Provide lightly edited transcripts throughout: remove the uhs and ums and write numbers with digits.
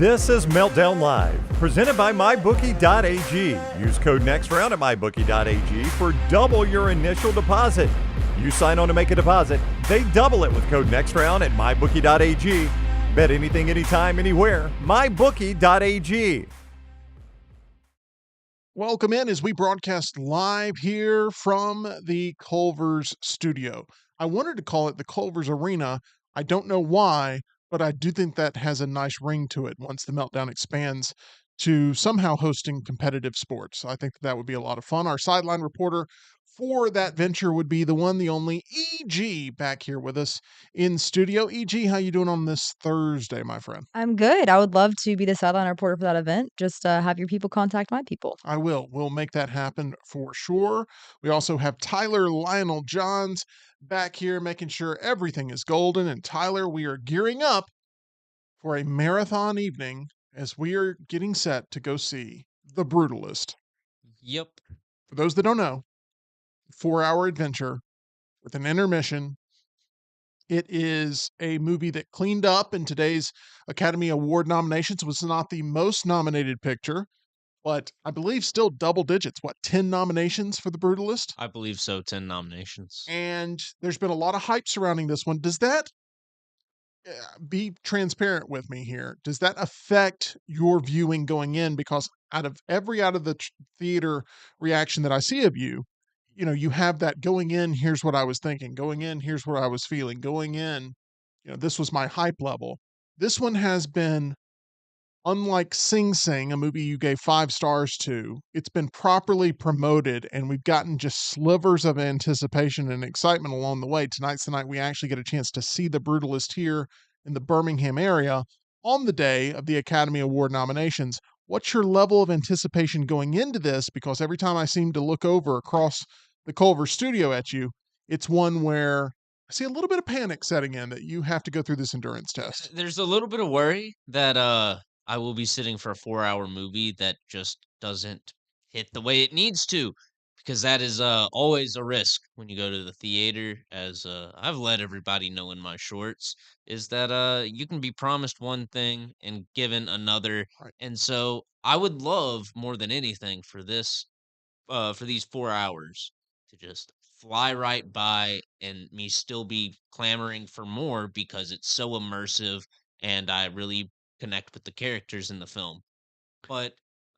This is Meltdown Live, presented by MyBookie.ag. Use code NEXTROUND at MyBookie.ag for double your initial deposit. You sign on to make a deposit, they double it with code NEXTROUND at MyBookie.ag. Bet anything, anytime, anywhere. MyBookie.ag. Welcome in as we broadcast live here from the Culver's studio. I wanted to call it the Culver's Arena. I don't know why, but I do think that has a nice ring to it once the Meltdown expands to somehow hosting competitive sports. I think that would be a lot of fun. Our sideline reporter for that venture would be the one, the only EG back here with us in studio. EG, how you doing on this Thursday, my friend? I'm good. I would love to be the sideline reporter for that event. Just have your people contact my people. I will. We'll make that happen for sure. We also have Tyler Lionel Johns back here making sure everything is golden. And Tyler, we are gearing up for a marathon evening as we are getting set to go see The Brutalist. Yep. For those that don't know, 4-hour adventure with an intermission. It is a movie that cleaned up in today's Academy Award nominations. Was not the most nominated picture, but I believe still double digits. What, 10 nominations for The Brutalist? I believe so, 10 nominations. And there's been a lot of hype surrounding this one. Does that, be transparent with me here, does that affect your viewing going in? Because out of the theater reaction that I see of you, you have that going in, here's what I was thinking. Going in, here's what I was feeling. Going in, this was my hype level. This one has been, unlike Sing Sing, a movie you gave 5 stars to, it's been properly promoted, and we've gotten just slivers of anticipation and excitement along the way. Tonight's the night we actually get a chance to see The Brutalist here in the Birmingham area on the day of the Academy Award nominations. What's your level of anticipation going into this? Because every time I seem to look over across the Culver studio at you, it's one where I see a little bit of panic setting in that you have to go through this endurance test. There's a little bit of worry that I will be sitting for a 4-hour movie that just doesn't hit the way it needs to, because that is always a risk when you go to the theater, as I've let everybody know in my shorts, is that you can be promised one thing and given another. Right. And so I would love more than anything for these 4 hours to just fly right by and me still be clamoring for more because it's so immersive and I really connect with the characters in the film. But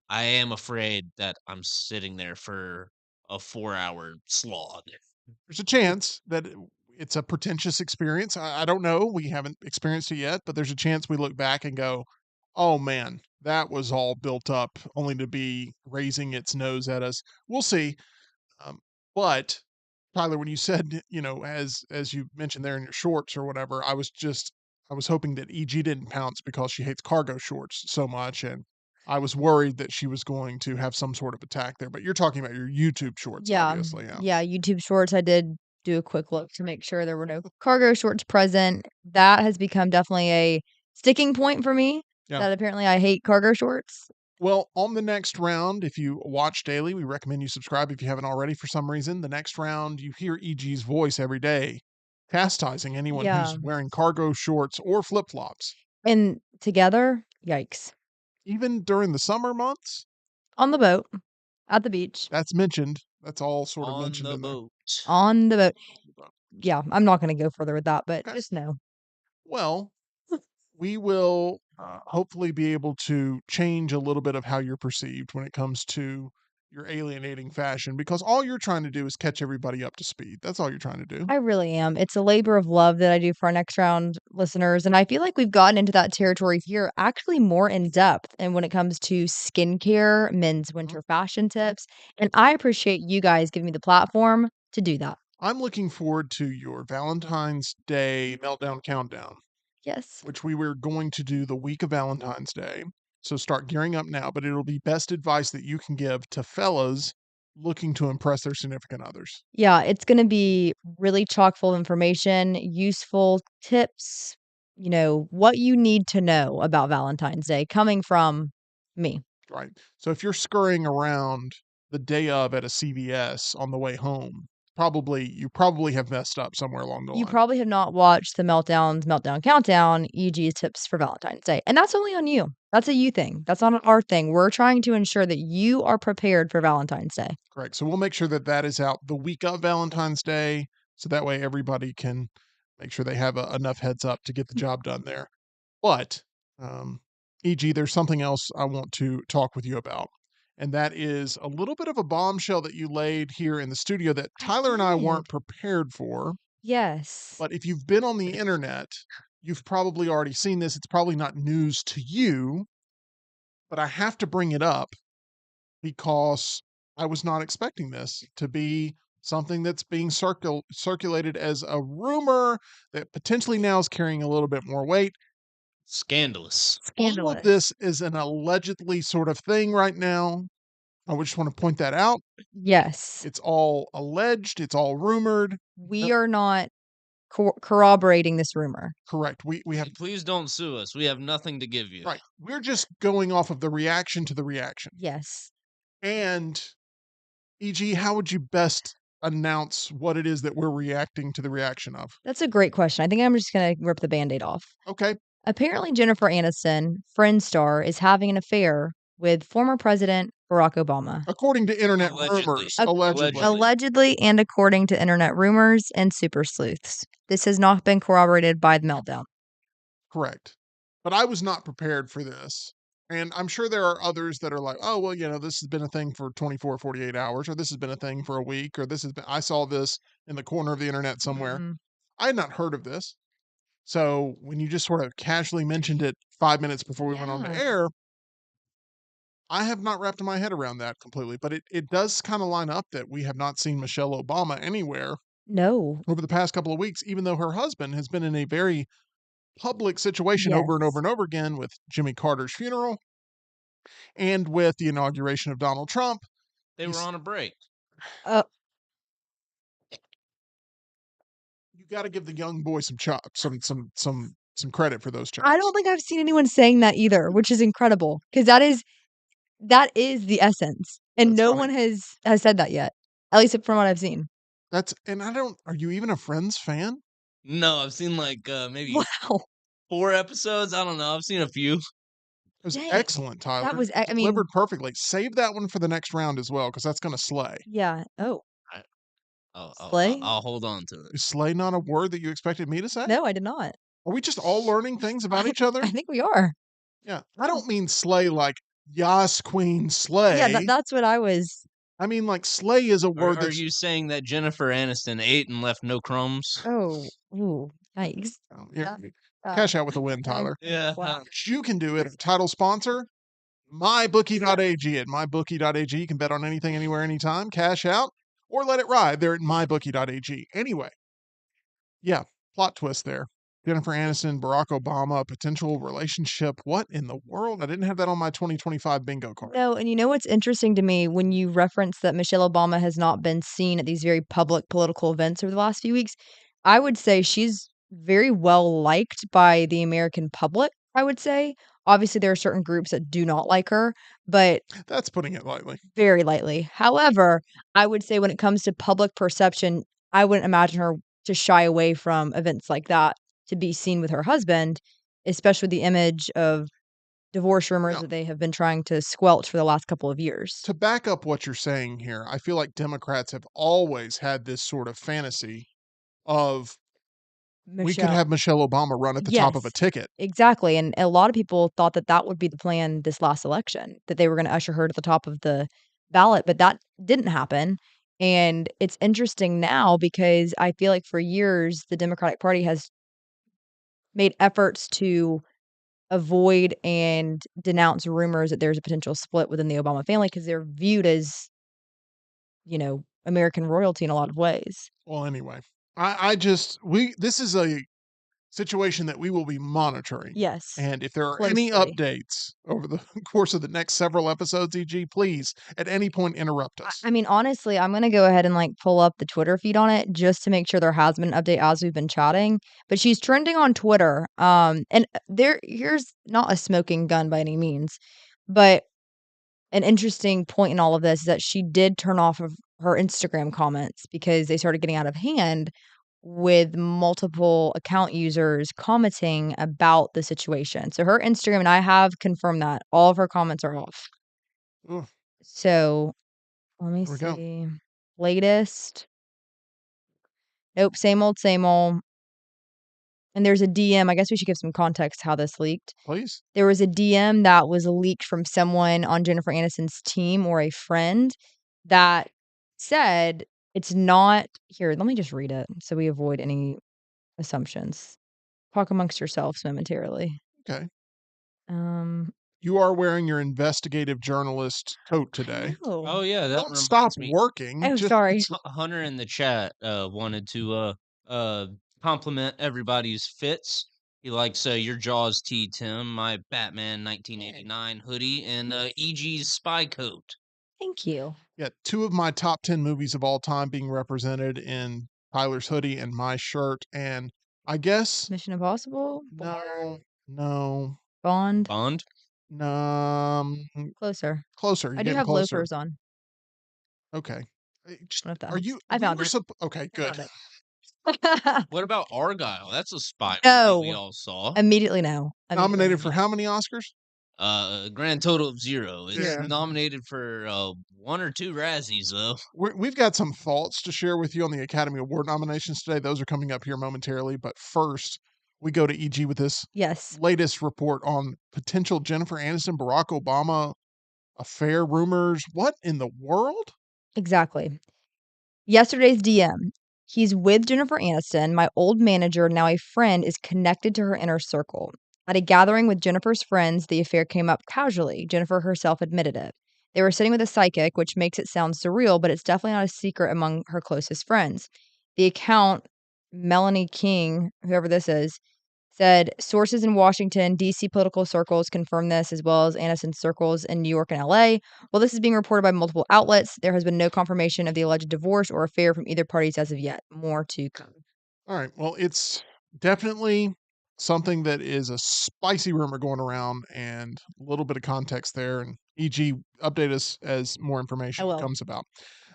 I am afraid that I'm sitting there for a 4-hour slog. There's a chance that it's a pretentious experience. I don't know. We haven't experienced it yet, but there's a chance we look back and go, oh man, that was all built up only to be raising its nose at us. We'll see. But Tyler, when you said, as you mentioned there in your shorts or whatever, I was hoping that EG didn't pounce because she hates cargo shorts so much, and I was worried that she was going to have some sort of attack there. But you're talking about your YouTube shorts, obviously. Yeah, YouTube shorts. I did do a quick look to make sure there were no cargo shorts present. That has become definitely a sticking point for me. Yeah. That apparently I hate cargo shorts. Well, on the next round, if you watch daily, we recommend you subscribe if you haven't already for some reason. The next round, you hear EG's voice every day chastising anyone who's wearing cargo shorts or flip-flops. And together, yikes. Even during the summer months? On the boat, at the beach. That's mentioned. That's all sort of On mentioned the in there. boat. On the boat. Yeah, I'm not going to go further with that, but just know. Well, we will hopefully be able to change a little bit of how you're perceived when it comes to your alienating fashion, because all you're trying to do is catch everybody up to speed. That's all you're trying to do. I really am. It's a labor of love that I do for our next round listeners. And I feel like we've gotten into that territory here actually more in depth. And when it comes to skincare, men's winter fashion tips, and I appreciate you guys giving me the platform to do that. I'm looking forward to your Valentine's Day Meltdown Countdown, Yes. which we were going to do the week of Valentine's Day. So start gearing up now, but it'll be best advice that you can give to fellas looking to impress their significant others. Yeah, it's going to be really chock full of information, useful tips, what you need to know about Valentine's Day coming from me. Right. So if you're scurrying around the day of at a CVS on the way home you probably have messed up somewhere along the You line. probably have not watched the Meltdown Countdown, e.g. tips for Valentine's Day. And that's only on you. That's a you thing. That's not our thing. We're trying to ensure that you are prepared for Valentine's Day. Correct. So we'll make sure that that is out the week of Valentine's Day, so that way everybody can make sure they have enough heads up to get the job done there. But, e.g., there's something else I want to talk with you about, and that is a little bit of a bombshell that you laid here in the studio that Tyler and I weren't prepared for. Yes. But if you've been on the internet, you've probably already seen this. It's probably not news to you, but I have to bring it up because I was not expecting this to be something that's being circulated as a rumor that potentially now is carrying a little bit more weight. Scandalous. All of this is an allegedly sort of thing right now. I would just want to point that out. Yes. It's all alleged. It's all rumored. We are not corroborating this rumor. Correct. We have Please don't sue us. We have nothing to give you. right. We're just going off of the reaction to the reaction. Yes. And e.g., how would you best announce what it is that we're reacting to the reaction of? That's a great question. I think I'm just going to rip the Band-Aid off. Okay. Apparently, Jennifer Aniston, Friends star, is having an affair with former President Barack Obama. According to internet Allegedly. rumors, allegedly. Allegedly, and according to internet rumors and super sleuths. This has not been corroborated by the Meltdown. Correct. But I was not prepared for this. And I'm sure there are others that are like, oh, well, this has been a thing for 24, 48 hours, or this has been a thing for a week, or I saw this in the corner of the internet somewhere. Mhm. I had not heard of this. So when you just sort of casually mentioned it 5 minutes before we went on the Yeah. air, I have not wrapped my head around that completely. But it does kind of line up that we have not seen Michelle Obama anywhere No. over the past couple of weeks, even though her husband has been in a very public situation over and Yes. over and over again with Jimmy Carter's funeral and with the inauguration of Donald Trump. They were on a break. You got to give the young boy some credit for those chops. I don't think I've seen anyone saying that either, which is incredible because that is the essence, and That's no funny. one has said that yet, at least from what I've seen. Are you even a Friends fan? No, I've seen maybe Wow. 4 episodes. I don't know. I've seen a few. It was Dang. excellent, Tyler. That was You delivered perfectly. Save that one for the next round as well, because that's going to slay. yeah. Oh, Slay? I'll hold on to it. Is slay not a word that you expected me to say? no, I did not. Are we just all learning things about each other? I think we are. Yeah. I don't mean slay like Yas Queen slay. Yeah, that's what I was. I mean like slay is a word Are that's you saying that Jennifer Aniston ate and left no crumbs? Oh, ooh, yikes. yeah. Uh, Cash out with a win, Tyler. Yeah. Wow. You can do it. Title sponsor, MyBookie.ag. At MyBookie.ag, you can bet on anything, anywhere, anytime. Cash out or let it ride there at MyBookie.ag. Anyway, yeah, plot twist there. Jennifer Aniston, Barack Obama, potential relationship. What in the world? I didn't have that on my 2025 bingo card. No, and you know what's interesting to me when you reference that Michelle Obama has not been seen at these very public political events over the last few weeks, I would say she's very well liked by the American public, I would say. Obviously, there are certain groups that do not like her, but That's putting it lightly. very lightly. However, I would say when it comes to public perception, I wouldn't imagine her to shy away from events like that to be seen with her husband, especially the image of divorce rumors No. that they have been trying to squelch for the last couple of years. To back up what you're saying here, I feel like Democrats have always had this sort of fantasy of we could have Michelle Obama run at the top of a Yes. ticket. Exactly, and a lot of people thought that that would be the plan this last election, that they were gonna usher her to the top of the ballot, but that didn't happen, and it's interesting now because I feel like for years, the Democratic Party has made efforts to avoid and denounce rumors that there's a potential split within the Obama family because they're viewed as, American royalty in a lot of ways. Well, anyway, this is a situation that we will be monitoring. Yes. And if there are any Closely. updates over the course of the next several episodes, EG, please at any point interrupt us. I mean, honestly, I'm gonna go ahead and pull up the Twitter feed on it just to make sure there has been an update as we've been chatting. But she's trending on Twitter. And here's not a smoking gun by any means, but an interesting point in all of this is that she did turn off of her Instagram comments because they started getting out of hand with multiple account users commenting about the situation. So her Instagram, and I have confirmed that all of her comments are off. Ooh, So let me there we go. see. Latest. Nope, same old, same old. And there's a DM. I guess we should give some context how this leaked. Please. There was a DM that was leaked from someone on Jennifer Aniston's team or a friend that said it's not here. Let me just read it so we avoid any assumptions. Talk amongst yourselves momentarily. Okay. Um, You are wearing your investigative journalist coat today. Oh yeah, that Don't stop reminds me. working. oh, Just sorry. Hunter in the chat wanted to compliment everybody's fits. He likes your Jaws tee, Tim, my Batman 1989 hoodie, and EG's spy coat. Thank you. yeah, two of my top 10 movies of all time being represented in Tyler's hoodie and my shirt. And I guess Mission Impossible, no, no, Bond, Bond. no, closer. closer. You're I do getting have closer. loafers on. Okay. One of Are them. you? I We found were it. okay, I good. found it. What about Argyle? That's a spy movie we No. all saw. Immediately no. Immediately Nominated no. for how many Oscars? A grand total of 0. It's Zero. nominated for 1 or 2 Razzies though. We've got some thoughts to share with you on the Academy Award nominations today. Those are coming up here momentarily. But first, we go to EG with this Yes. latest report on potential Jennifer Aniston, Barack Obama affair rumors. What in the world? Exactly. Yesterday's DM. He's with Jennifer Aniston. My old manager, now a friend, is connected to her inner circle. At a gathering with Jennifer's friends, the affair came up casually. Jennifer herself admitted it. They were sitting with a psychic, which makes it sound surreal, but it's definitely not a secret among her closest friends. The account, Melanie King, whoever this is, said sources in Washington, D.C. political circles confirm this, as well as Aniston circles in New York and L.A. While this is being reported by multiple outlets, there has been no confirmation of the alleged divorce or affair from either parties as of yet. More to come. All right. Well, it's definitely something that is a spicy rumor going around and a little bit of context there. And EG, update us as more I information will. comes about.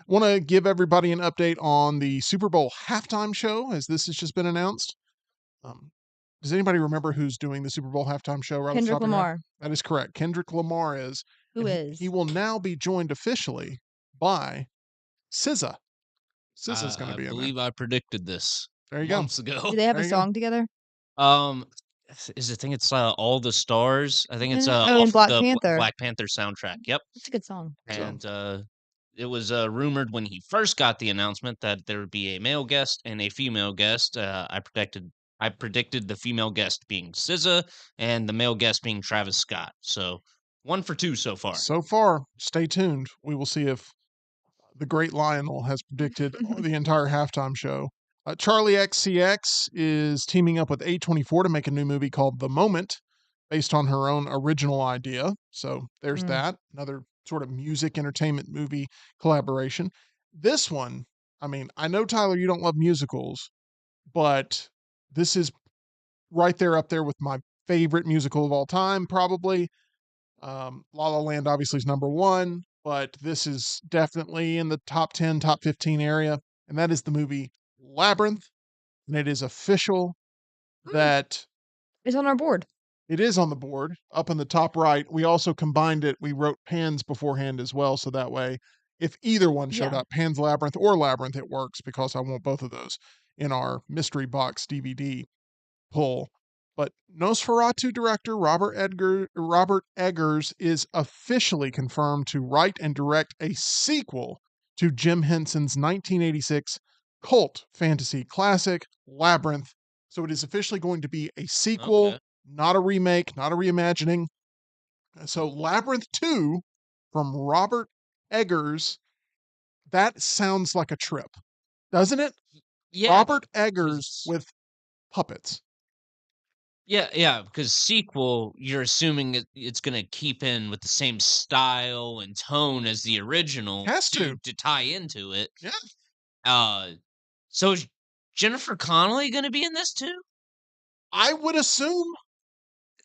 Want to give everybody an update on the Super Bowl halftime show as this has just been announced. Does anybody remember who's doing the Super Bowl halftime show right off the Kendrick top of your head? Lamar. That is correct. Kendrick Lamar is. Who and is? he will now be joined officially by SZA. SZA's going to I be in there. believe I predicted this There you go. months ago. Do they have There a you go. song together? Is I think it's All the Stars. I think it's Oh, and off Black the Panther. Black Panther soundtrack. Yep. That's a good song. So- And it was rumored when he first got the announcement that there would be a male guest and a female guest. I predicted the female guest being SZA and the male guest being Travis Scott. So 1 for 2 so far. So far, stay tuned. We will see if the great Lionel has predicted the entire halftime show. Charlie XCX is teaming up with A24 to make a new movie called The Moment, based on her own original idea. So there's that. Another sort of music entertainment movie collaboration. This one, I mean, I know, Tyler, you don't love musicals, but this is right there up there with my favorite musical of all time, probably. La La Land obviously is number one, but this is definitely in the top 10, top 15 area. And that is the movie Labyrinth. And it is official that It's on our board. it is on the board up in the top right. We also combined it. We wrote Pan's beforehand as well. So that way, if either one showed Yeah. up, Pan's Labyrinth or Labyrinth, it works because I want both of those in our mystery box DVD pull. But Nosferatu director Robert Eggers is officially confirmed to write and direct a sequel to Jim Henson's 1986 cult fantasy classic Labyrinth. So it is officially going to be a sequel, Okay. not a remake, not a reimagining. So Labyrinth 2 from Robert Eggers, that sounds like a trip, doesn't it? Yeah. Robert Eggers 'cause- with puppets. Yeah, because sequel, you're assuming it's going to keep in with the same style and tone as the original Has to. tie into it. Yeah. So is Jennifer Connelly going to be in this too? I would assume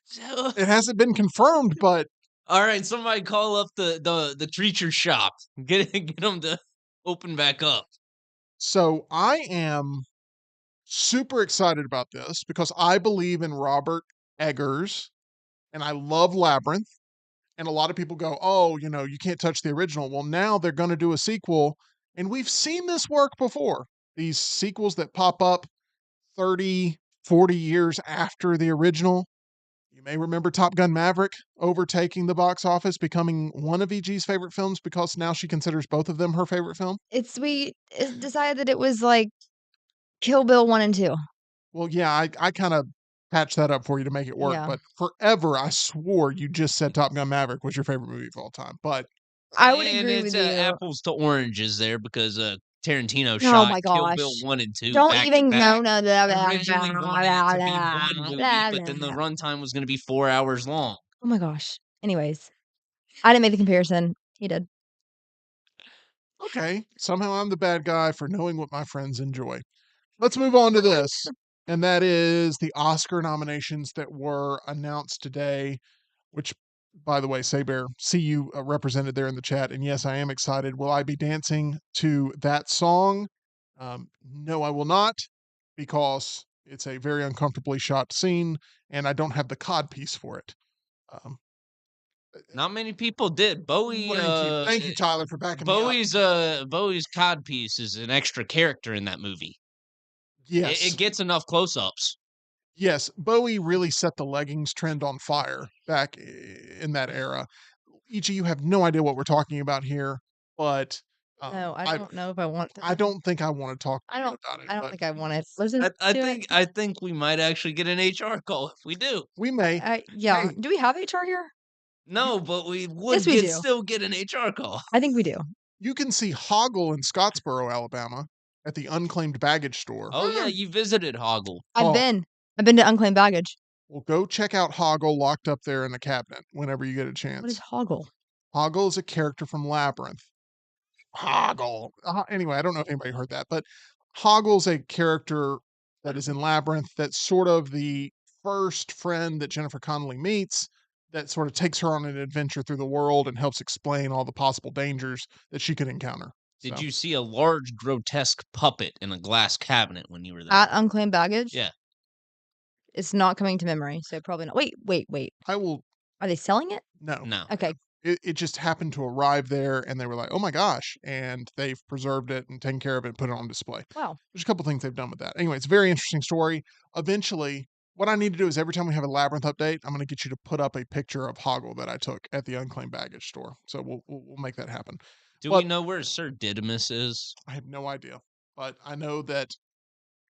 So- it hasn't been confirmed, but All right, somebody call up the creature shop. Get them to open back up. So I am super excited about this because I believe in Robert Eggers and I love Labyrinth. And a lot of people go, oh, you can't touch the original. Well, now they're going to do a sequel. And we've seen this work before. These sequels that pop up 30, 40 years after the original. You may remember Top Gun Maverick overtaking the box office, becoming one of EG's favorite films because now she considers both of them her favorite film. We decided that it was like Kill Bill 1 and 2. Well, yeah, I kind of patched that up for you to make it work, Yeah. but forever I swore you just said Top Gun Maverick was your favorite movie of all time. But I would And agree it's with you. apples to oranges there because Tarantino Oh shot my Kill Bill gosh. 1 and 2 Don't back to even back. no, blah, Originally wanted it to be one movie, but then the blah. runtime was going to be 4 hours long. Oh my gosh. Anyways, I didn't make the comparison. He did. okay, somehow I'm the bad guy for knowing what my friends enjoy. Let's move on to this, and that is the Oscar nominations that were announced today, which, by the way, Saber, see you represented there in the chat. And yes, I am excited. Will I be dancing to that song? No, I will not, because it's a very uncomfortably shot scene, and I don't have the cod piece for it. Um, Not many people did. Bowie, thank you, Tyler, for backing me up. Bowie's codpiece is an extra character in that movie. Yes, It gets enough close-ups. yes, Bowie really set the leggings trend on fire back in that era. E.g., you have no idea what we're talking about here, but No, I don't know if I want I to. don't think I want to talk I about don't it, I don't but think I want to listen to it. I think we might actually get an HR call if we do. we may. Yeah. Hey, Do we have HR here? No, but we Yes, would we do. still get an HR call. I think we do. you can see Hoggle in Scottsboro, Alabama, at the unclaimed baggage store. Oh yeah, you visited Hoggle. I've Oh. been. I've been to unclaimed baggage. Well, go check out Hoggle locked up there in the cabinet whenever you get a What is chance. hoggle? Hoggle is a character from Labyrinth. Hoggle. Anyway, I don't know if anybody heard that, but Hoggle's a character that is in Labyrinth that's sort of the first friend that Jennifer Connelly meets that sort of takes her on an adventure through the world and helps explain all the possible dangers that she could encounter. Did So, you see a large grotesque puppet in a glass cabinet when you were there? At unclaimed baggage? Yeah. It's not coming to memory, so probably not. Wait. I will. Are they selling it? No. No. Okay. It just happened to arrive there and they were like, oh my gosh. And they've preserved it and taken care of it and put it on display. Wow. There's a couple things they've done with that. Anyway, it's a very interesting story. Eventually, what I need to do is every time we have a Labyrinth update, I'm going to get you to put up a picture of Hoggle that I took at the unclaimed baggage store. So we'll make that happen. Do But we know where Sir Didymus is? I have no idea, but I know that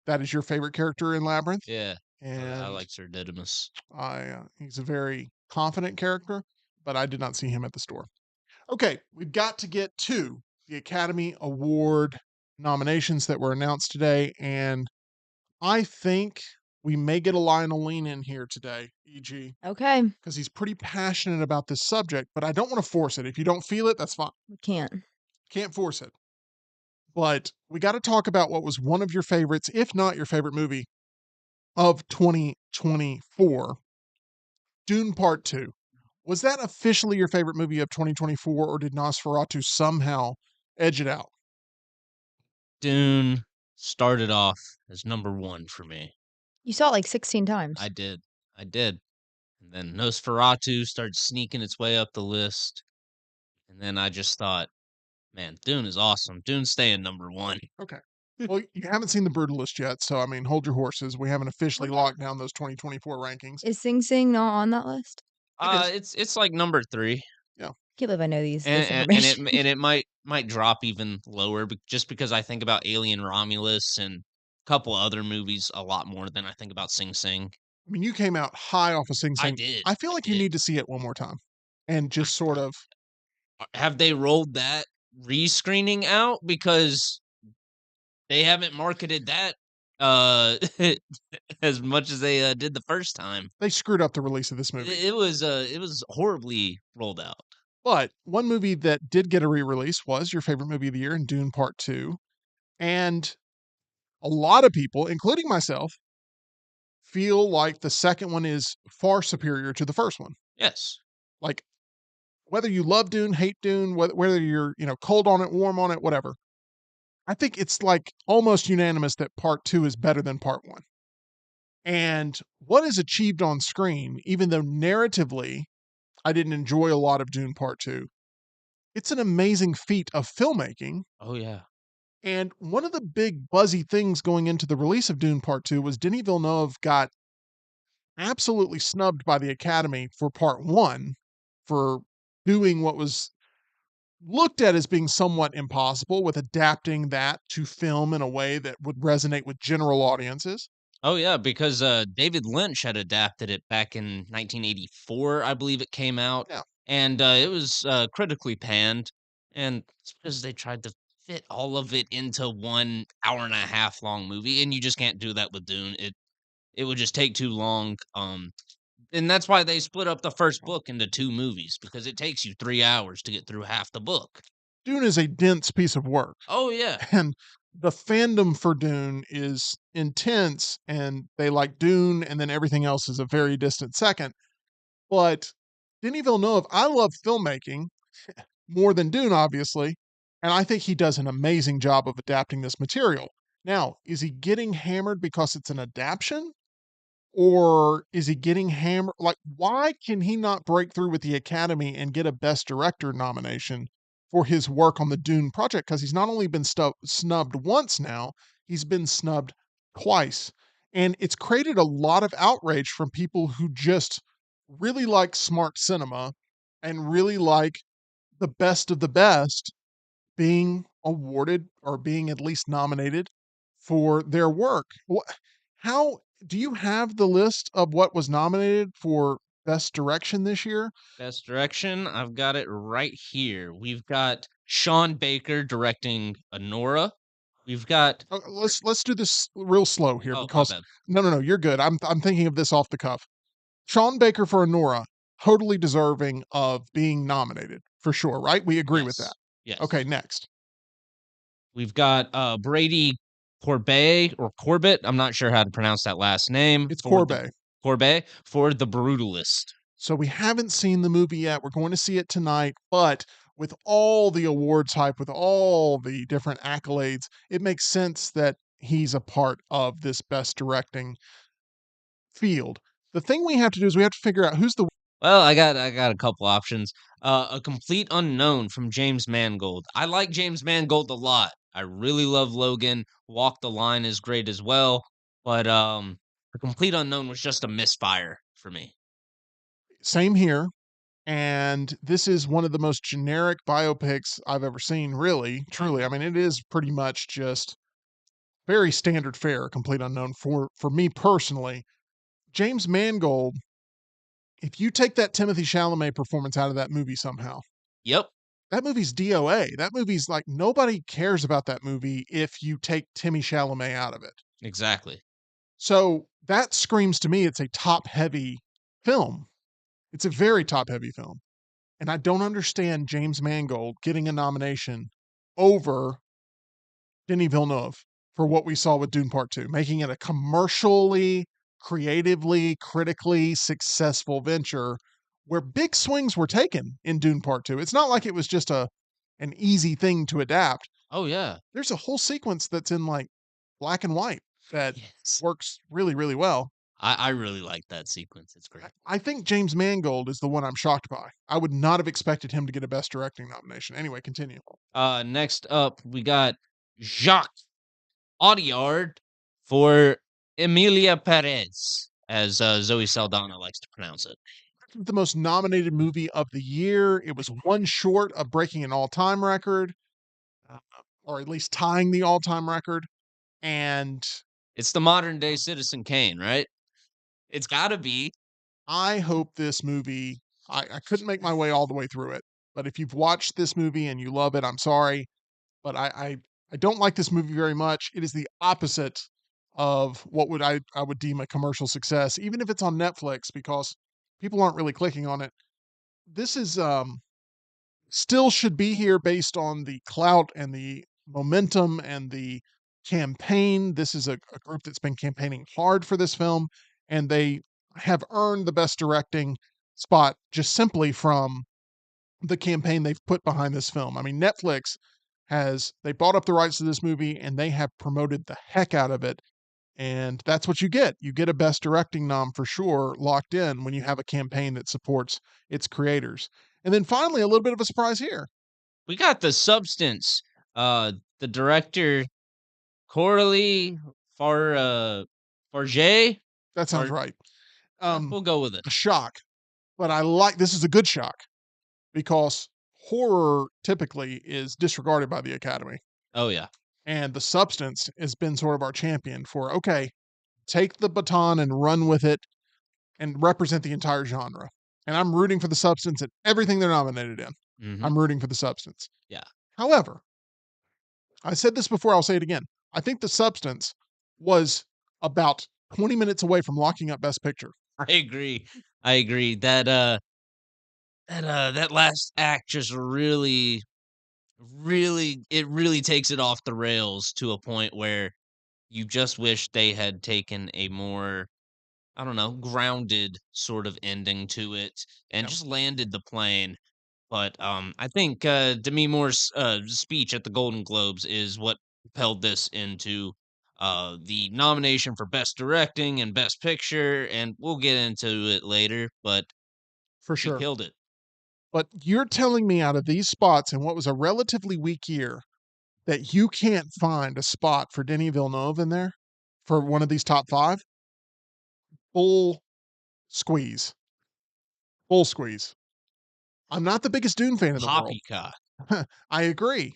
is your favorite character in Labyrinth. Yeah. And I like Sir Didymus. he's a very confident character, but I did not see him at the store. Okay, we've got to get to the Academy Award nominations that were announced today, and I think we may get a Lionel lean in here today, EG, Okay. because he's pretty passionate about this subject, but I don't want to force it. If you don't feel it, that's fine. We can't. Can't force it. But we got to talk about what was one of your favorites, if not your favorite movie of 2024, Dune Part 2. Was that officially your favorite movie of 2024, or did Nosferatu somehow edge it out? Dune started off as number 1 for me. You saw it like 16 times. I did. And then Nosferatu started sneaking its way up the list. And then I just thought, man, Dune is awesome. Dune's staying number 1. Okay. Well, you haven't seen The Brutalist yet, so I mean, hold your horses. We haven't officially locked down those 2024 rankings. Is Sing Sing not on that list? It's like number 3. Can't believe I know this And information. it might drop even lower just because I think about Alien Romulus and a couple other movies a lot more than I think about Sing Sing. I mean, you came out high off of Sing I Sing. did. I feel like you need to see it one more time and just sort of. Have they rolled that rescreening out? Because they haven't marketed that as much as they did the first time. They screwed up the release of this movie. It was horribly rolled out. But one movie that did get a re-release was your favorite movie of the year in Dune Part 2. And a lot of people, including myself, feel like the second one is far superior to the first one. Yes. Like, whether you love Dune, hate Dune, whether you're, cold on it, warm on it, whatever. I think it's like almost unanimous that part 2 is better than part 1. And what is achieved on screen, even though narratively I didn't enjoy a lot of Dune part 2, it's an amazing feat of filmmaking. Oh yeah. And one of the big buzzy things going into the release of Dune Part 2 was Denis Villeneuve got absolutely snubbed by the Academy for Part 1 for doing what was looked at as being somewhat impossible with adapting that to film in a way that would resonate with general audiences. Oh yeah, because David Lynch had adapted it back in 1984, I believe it came out, Yeah. and it was critically panned, and it's because they tried to fit all of it into 1 hour and a half long movie, and you just can't do that with Dune. It would just take too long. And that's why they split up the first book into 2 movies because it takes you 3 hours to get through half the book. Dune is a dense piece of work, Oh yeah, and the fandom for Dune is intense, and they like Dune, and then everything else is a very distant second. But Denis Villeneuve, I love filmmaking more than Dune, obviously, and I think he does an amazing job of adapting this material. Now, is he getting hammered because it's an adaptation? Or is he getting hammered? Like, why can he not break through with the Academy and get a Best Director nomination for his work on the Dune project? Because he's not only been snubbed once now, he's been snubbed twice. And it's created a lot of outrage from people who just really like smart cinema and really like the best of the best being awarded or being at least nominated for their work. How do you have the list of what was nominated for best direction this year? best direction. I've got it right here. We've got Sean Baker directing Honora. We've got Let's do this real slow here oh my because bad. no, you're good. I'm thinking of this off the cuff. Sean Baker for Honora, totally deserving of being nominated for sure, right? We agree with that. Yes. Okay, Yes. next. We've got Brady Corbet or Corbett. I'm not sure how to pronounce that last name It's for the Corbet. Corbet for The Brutalist. So we haven't seen the movie yet. We're going to see it tonight, but with all the awards hype, with all the different accolades, it makes sense that he's a part of this best directing field. The thing we have to do is we have to figure out who's the Well, I got a couple options. A Complete Unknown from James Mangold. I like James Mangold a lot. I really love Logan. Walk the Line is great as well, but A Complete Unknown was just a misfire for me. same here. And this is one of the most generic biopics I've ever seen, really, truly. I mean, it is pretty much just very standard fare, complete unknown for me personally. James Mangold, if you take that Timothy Chalamet performance out of that movie somehow, Yep, that movie's DOA. That movie's like nobody cares about that movie if you take Timmy Chalamet out of it. exactly. So that screams to me it's a top heavy film. It's a very top heavy film. And I don't understand James Mangold getting a nomination over Denis Villeneuve for what we saw with Dune Part 2, making it a commercially, creatively, critically successful venture where big swings were taken in Dune Part 2. It's not like it was just an easy thing to adapt. Oh yeah. There's a whole sequence that's in like black and white that Yes. works really, really well. I really like that sequence. It's great. I think James Mangold is the one I'm shocked by. I would not have expected him to get a Best Directing nomination. Anyway, continue. Next up we got Jacques Audiard for Emilia Perez, as Zoe Saldana likes to pronounce it. The most nominated movie of the year. It was one short of breaking an all-time record, uh, or at least tying the all-time record. And It's the modern day Citizen Kane, right? It's gotta be. I hope this movie, I couldn't make my way all the way through it, but if you've watched this movie and you love it, I'm sorry, but I don't like this movie very much. It is the opposite of what I would deem a commercial success, even if it's on Netflix, because people aren't really clicking on it. This is still should be here based on the clout and the momentum and the campaign. This is a group that's been campaigning hard for this film, and they have earned the best directing spot just simply from the campaign they've put behind this film. I mean, Netflix they bought up the rights to this movie and they have promoted the heck out of it. And that's what you get. You get a best directing nom for sure locked in when you have a campaign that supports its creators. And then finally, a little bit of a surprise here. We got the substance. The director Coralie Farge. That sounds Far, right. we'll go with it. A shock, but this is a good shock because horror typically is disregarded by the Academy. Oh yeah. And the substance has been sort of our champion for, okay, take the baton and run with it and represent the entire genre. And I'm rooting for the substance in everything they're nominated in. Mm-hmm. I'm rooting for the substance. Yeah. However, I said this before, I'll say it again. I think the substance was about 20 minutes away from locking up Best Picture. I agree. That last act just really takes it off the rails to a point where you just wish they had taken a more, I don't know, grounded sort of ending to it and just landed the plane. But I think Demi Moore's speech at the Golden Globes is what propelled this into the nomination for Best Directing and Best Picture, and we'll get into it later, but For she sure. killed it. But you're telling me out of these spots in what was a relatively weak year that you can't find a spot for Denis Villeneuve in there for one of these top 5? Full squeeze. Full squeeze. I'm not the biggest Dune fan in the world. Poppycock. I agree.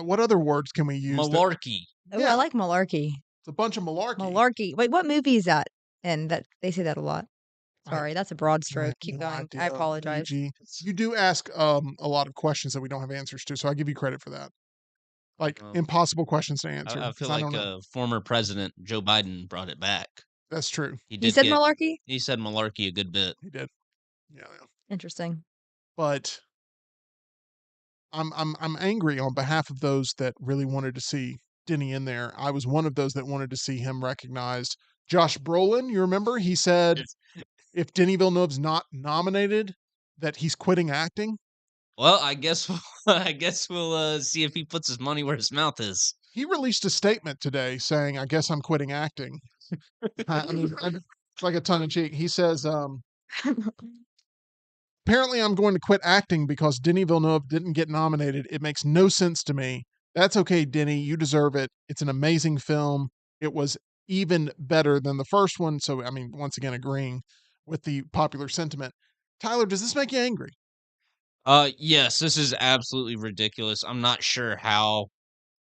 What other words can we use? Malarkey. Oh, Yeah. I like malarkey. It's a bunch of malarkey. Malarkey. Wait, what movie is that? And that they say that a lot. Sorry, that's a broad stroke. Keep going. I apologize. You do ask a lot of questions that we don't have answers to, so I give you credit for that. Like impossible questions to answer. I feel like former President Joe Biden brought it back. That's true. He said malarkey? He said malarkey a good bit. He did. Yeah. Interesting. But I'm angry on behalf of those that really wanted to see Denis in there. I was one of those that wanted to see him recognized. Josh Brolin, you remember? He said if Denis Villeneuve's not nominated, that he's quitting acting. Well, I guess we'll see if he puts his money where his mouth is. He released a statement today saying, "I guess I'm quitting acting." I mean, it's like a tongue in cheek. He says, "Apparently, I'm going to quit acting because Denis Villeneuve didn't get nominated. It makes no sense to me. That's okay, Denis. You deserve it. It's an amazing film. It was even better than the first one." So, I mean, once again, agreeing with the popular sentiment. Tyler, does this make you angry? Yes, this is absolutely ridiculous. I'm not sure how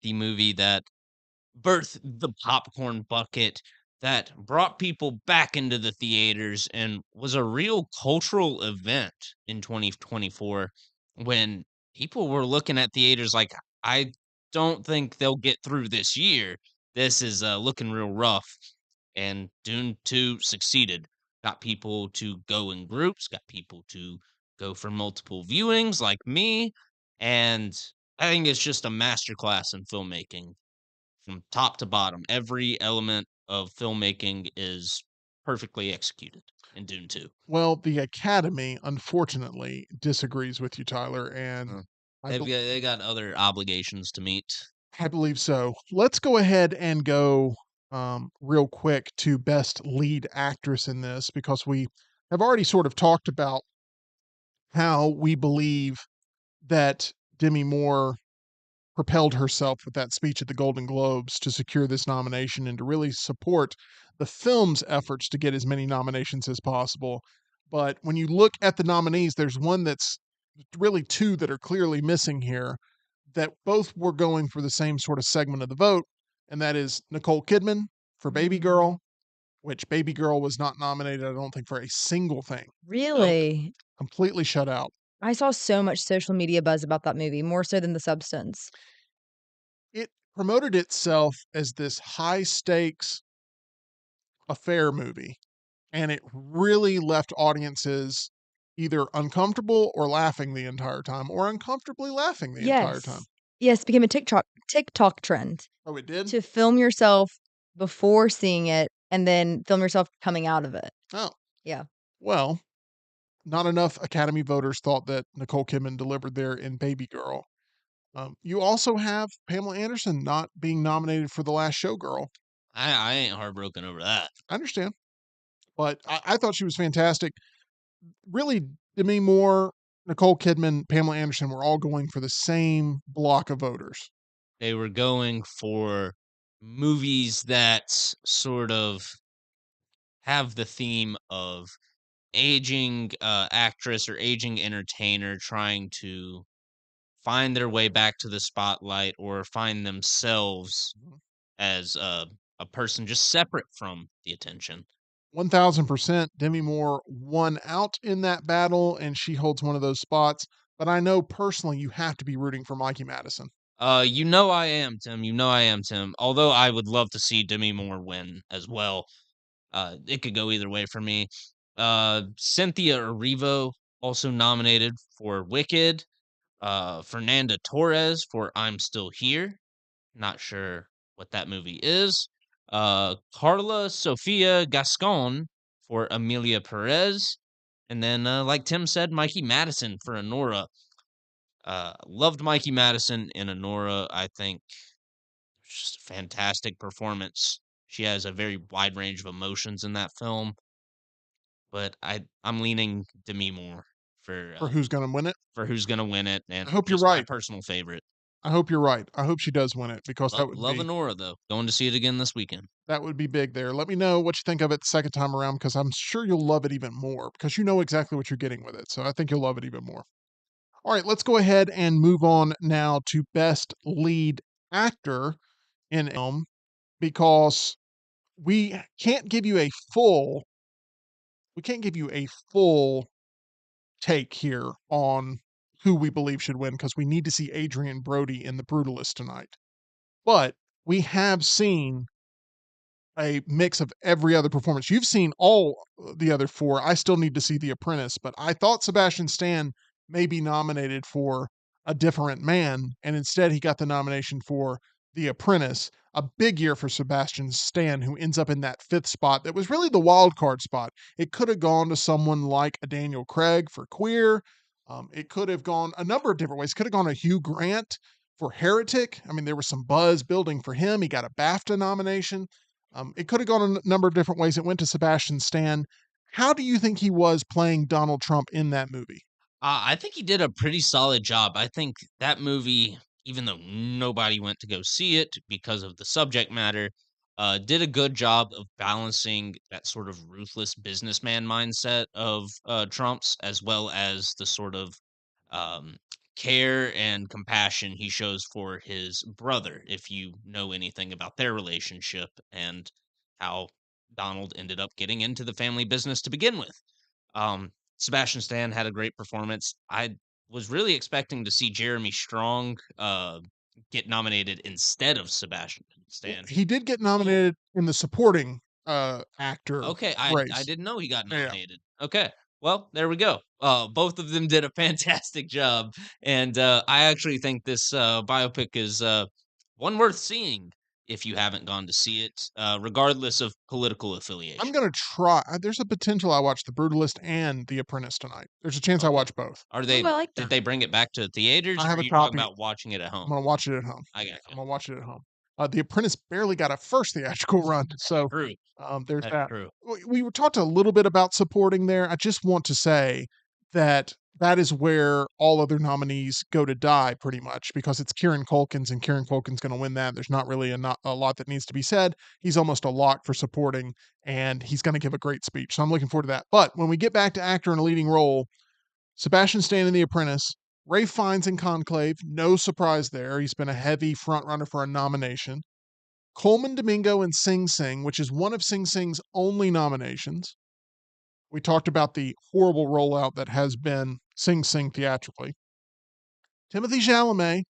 the movie that birthed the popcorn bucket, that brought people back into the theaters and was a real cultural event in 2024 when people were looking at theaters like, I don't think they'll get through this year. This is looking real rough. And Dune 2 succeeded. Got people to go in groups, got people to go for multiple viewings like me. And I think it's just a masterclass in filmmaking from top to bottom. Every element of filmmaking is perfectly executed in Dune 2. Well, the Academy, unfortunately, disagrees with you, Tyler, and they got other obligations to meet. I believe so. Let's go ahead and go real quick to Best Lead Actress in this because we have already sort of talked about how we believe that Demi Moore propelled herself with that speech at the Golden Globes to secure this nomination and to really support the film's efforts to get as many nominations as possible. But when you look at the nominees, there's one that's really two that are clearly missing here that both were going for the same sort of segment of the vote, and that is Nicole Kidman for Baby Girl, which Baby Girl was not nominated, I don't think, for a single thing. Really? Completely shut out. I saw so much social media buzz about that movie, more so than the substance. It promoted itself as this high stakes affair movie, and it really left audiences either uncomfortable or laughing the entire time, or uncomfortably laughing the entire time. Yes, it became a TikTok trend. Oh, it did? To film yourself before seeing it and then film yourself coming out of it. Oh. Yeah. Well, not enough Academy voters thought that Nicole Kidman delivered there in Baby Girl. You also have Pamela Anderson not being nominated for The Last Showgirl. I ain't heartbroken over that. I understand, but I thought she was fantastic. Really, Demi Moore, Nicole Kidman, Pamela Anderson were all going for the same block of voters. They were going for movies that sort of have the theme of aging actress or aging entertainer trying to find their way back to the spotlight or find themselves Mhm. as a person just separate from the attention. 1000% Demi Moore won out in that battle, and she holds one of those spots. But I know personally you have to be rooting for Mikey Madison. You know I am, Tim. You know I am, Tim. Although I would love to see Demi Moore win as well. It could go either way for me. Cynthia Erivo also nominated for Wicked. Fernanda Torres for I'm Still Here. Not sure what that movie is. Carla Sofia Gascon for Amelia Perez. And then, like Tim said, Mikey Madison for Honora. Loved Mikey Madison in Honora. I think just a fantastic performance. She has a very wide range of emotions in that film, but I'm leaning Demi Moore For who's going to win it? for who's gonna win it, and I hope you're just my right. personal favorite. I hope you're right. I hope she does win it because Love Honora though. Going to see it again this weekend. that would be big there. Let me know what you think of it the second time around because I'm sure you'll love it even more because you know exactly what you're getting with it. So I think you'll love it even more. All right, let's go ahead and move on now to best lead actor in film because we can't give you a full we can't give you a full take here on who we believe should win because we need to see Adrian Brody in The Brutalist tonight. But we have seen a mix of every other performance. You've seen all the other four. I still need to see The Apprentice, but I thought Sebastian Stan may be nominated for A Different Man, and instead he got the nomination for The Apprentice. A big year for Sebastian Stan, who ends up in that fifth spot that was really the wild card spot. It could have gone to someone like a Daniel Craig for Queer. It could have gone a number of different ways. Could have gone to Hugh Grant for Heretic. I mean, there was some buzz building for him. He got a BAFTA nomination. It could have gone a number of different ways. It went to Sebastian Stan. How do you think he was playing Donald Trump in that movie? I think he did a pretty solid job. I think that movie, even though nobody went to go see it because of the subject matter, did a good job of balancing that sort of ruthless businessman mindset of Trump's, as well as the sort of um, care and compassion he shows for his brother. If you know anything about their relationship and how Donald ended up getting into the family business to begin with. Sebastian Stan had a great performance. I was really expecting to see Jeremy Strong get nominated instead of Sebastian Well, Stan. he did get nominated in the supporting actor Okay, I race. didn't know he got Yeah, nominated. Okay, well there we go. Both of them did a fantastic job, and I actually think this biopic is one worth seeing if you haven't gone to see it, regardless of political I'm affiliation. gonna try. There's a potential I watch The Brutalist and The Apprentice tonight. There's a chance I Okay, watch both. are Ooh, I they? like Did that. they bring it back to theaters, I or have are a you talking copy. about watching it at I'm home? gonna watch it at home. I Yeah, I'm gotcha. gonna watch it at home. The Apprentice barely got a first theatrical run, so True. there's That's that. true. We were talked a little bit about supporting there. I just want to say that that is where all other nominees go to die, pretty much, because it's Kieran Culkin's, and Kieran Culkin's going to win that. There's not really a lot that needs to be said. He's almost a lock for supporting, and he's going to give a great speech. So I'm looking forward to that. But when we get back to actor in a leading role, Sebastian Stan in The Apprentice, Ray Fiennes in Conclave, no surprise there. He's been a heavy front runner for a nomination. Coleman Domingo in Sing Sing, which is one of Sing Sing's only nominations. We talked about the horrible rollout that has been Sing Sing theatrically. Timothy Chalamet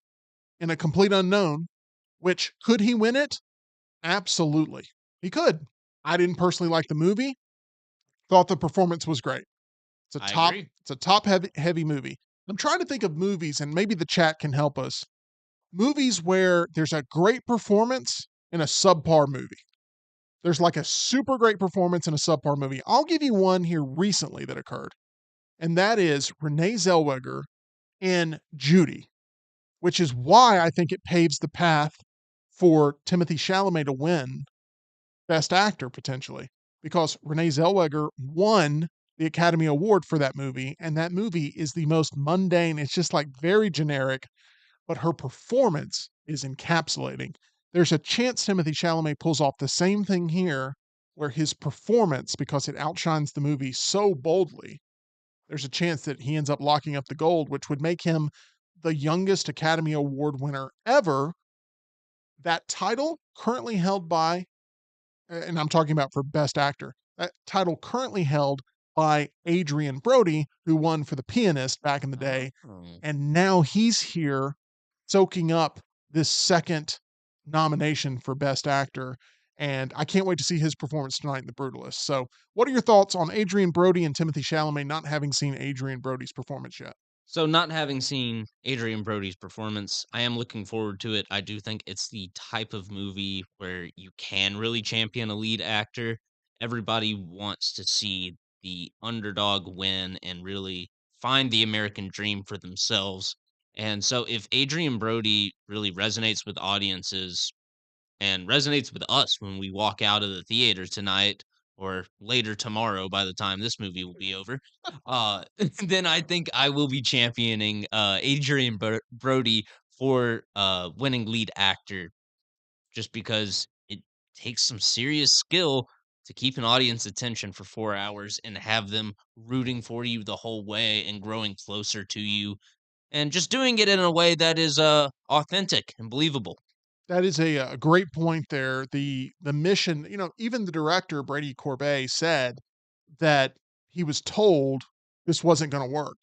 in A Complete Unknown, which could he win it? Absolutely. He could. I didn't personally like the movie. Thought the performance was great. I agree. It's a top heavy movie. I'm trying to think of movies, and maybe the chat can help us. Movies where there's a great performance in a subpar movie. There's like a super great performance in a subpar movie. I'll give you one here recently that occurred. and that is Renee Zellweger in Judy, which is why I think it paves the path for Timothy Chalamet to win Best Actor potentially, because Renee Zellweger won the Academy Award for that movie, and that movie is the most mundane. It's just like very generic, but her performance is encapsulating. There's a chance Timothy Chalamet pulls off the same thing here, where his performance, because it outshines the movie so boldly, there's a chance that he ends up locking up the gold, which would make him the youngest Academy Award winner ever. That title currently held by, and I'm talking about for Best Actor, that title currently held by Adrian Brody, who won for The Pianist back in the day. Oh. And now he's here soaking up this second nomination for Best Actor. And I can't wait to see his performance tonight in The Brutalist. So, what are your thoughts on Adrian Brody and Timothy Chalamet, not having seen Adrian Brody's performance yet? So, not having seen Adrian Brody's performance, I am looking forward to it. I do think it's the type of movie where you can really champion a lead actor. Everybody wants to see the underdog win and really find the American dream for themselves. And so, if Adrian Brody really resonates with audiences and resonates with us when we walk out of the theater tonight or later tomorrow by the time this movie will be over, uh, then I think I will be championing Adrian Brody for winning lead actor just because it takes some serious skill to keep an audience attention for 4 hours and have them rooting for you the whole way and growing closer to you and just doing it in a way that is authentic and believable. That is a great point there. The mission, even the director, Brady Corbet, said that he was told this wasn't going to work.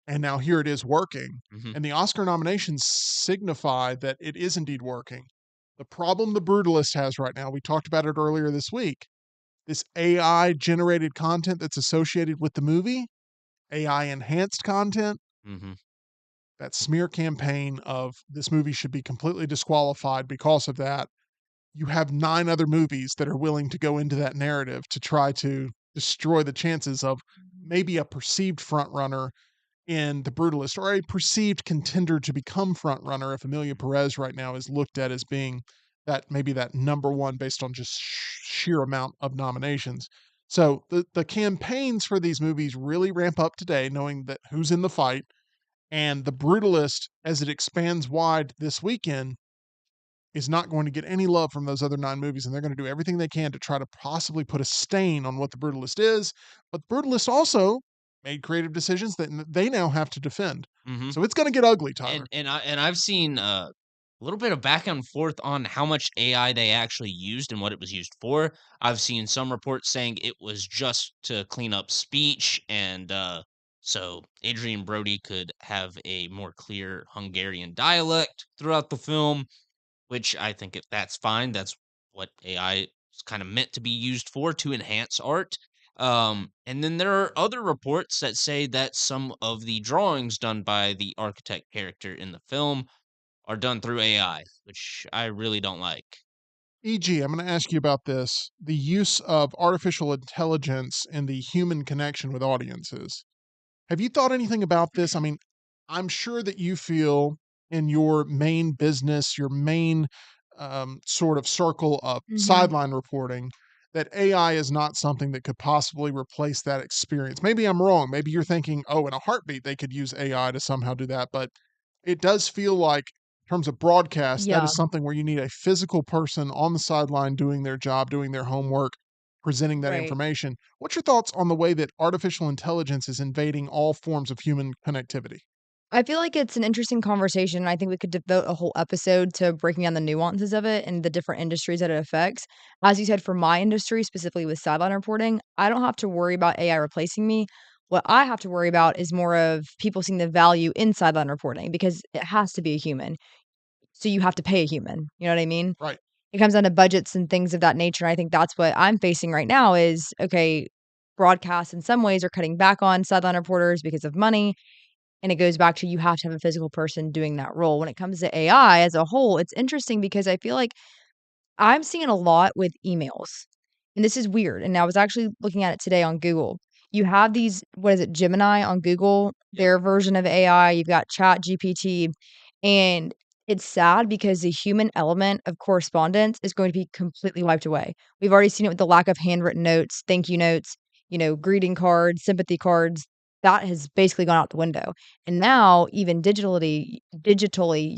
And now here it is working. Hmm. And the Oscar nominations signify that it is indeed working. The problem The Brutalist has right now, we talked about it earlier this week, this AI generated content that's associated with the movie, AI enhanced content, Hmm. that smear campaign of this movie should be completely disqualified because of that. You have 9 other movies that are willing to go into that narrative to try to destroy the chances of maybe a perceived front runner in The Brutalist or a perceived contender to become front runner if Amelia Perez right now is looked at as being that maybe that number one based on just sheer amount of nominations. So the campaigns for these movies really ramp up today, knowing that who's in the fight. And The Brutalist, as it expands wide this weekend, is not going to get any love from those other 9 movies, and they're gonna do everything they can to try to possibly put a stain on what The Brutalist is, but The Brutalist also made creative decisions that they now have to defend. Hmm. So it's gonna get ugly, Tyler. And I've seen a little bit of back and forth on how much AI they actually used and what it was used for. I've seen some reports saying it was just to clean up speech and so Adrian Brody could have a more clear Hungarian dialect throughout the film, which I think that's fine. That's what AI is kind of meant to be used for, to enhance art. And then there are other reports that say that some of the drawings done by the architect character in the film are done through AI, which I really don't like. E.g., I'm gonna ask you about this, the use of artificial intelligence in the human connection with audiences. Have you thought anything about this? I mean, I'm sure that you feel in your main business, your main sort of circle of Mhm. sideline reporting, that AI is not something that could possibly replace that experience. Maybe I'm wrong. Maybe you're thinking, oh, in a heartbeat, they could use AI to somehow do that. But it does feel like, in terms of broadcast, that Yeah, is something where you need a physical person on the sideline doing their job, doing their homework, presenting that right. information. What's your thoughts on the way that artificial intelligence is invading all forms of human connectivity? I feel like it's an interesting conversation, and I think we could devote a whole episode to breaking down the nuances of it and the different industries that it affects. As you said, for my industry, specifically with sideline reporting, I don't have to worry about AI replacing me. What I have to worry about is more of people seeing the value in sideline reporting because it has to be a human. So you have to pay a human. You know what I mean? Right. It comes down to budgets and things of that nature. And I think that's what I'm facing right now is okay, broadcasts in some ways are cutting back on sideline reporters because of money. And it goes back to you have to have a physical person doing that role. When it comes to AI as a whole, it's interesting because I feel like I'm seeing a lot with emails. And this is weird. And I was actually looking at it today on Google. You have these, what is it, Gemini on Google, their version of AI, you've got Chat GPT, and it's sad because the human element of correspondence is going to be completely wiped away. We've already seen it with the lack of handwritten notes, thank you notes, greeting cards, sympathy cards. That has basically gone out the window. And now, even digitally,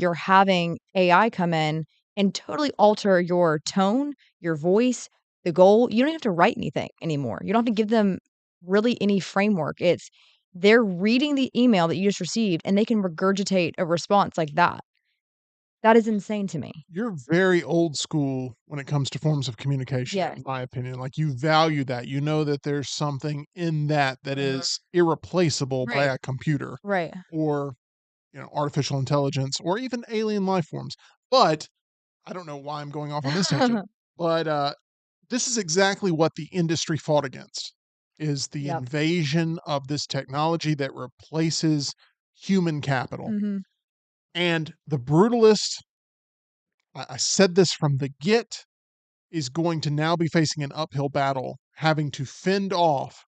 you're having AI come in and totally alter your tone, your voice, the goal. You don't have to write anything anymore. You don't have to give them really any framework. They're reading the email that you just received and they can regurgitate a response like that. That is insane to me. You're very old school when it comes to forms of communication, Yes. in my opinion. Like, you value that. You know that there's something in that that Mhm. is irreplaceable by Right. a computer Right. or, artificial intelligence or even alien life forms. But I don't know why I'm going off on this tangent, but this is exactly what the industry fought against, is the Yep. invasion of this technology that replaces human capital. Mhm. And the brutalist, I said this from the get, is going to now be facing an uphill battle, having to fend off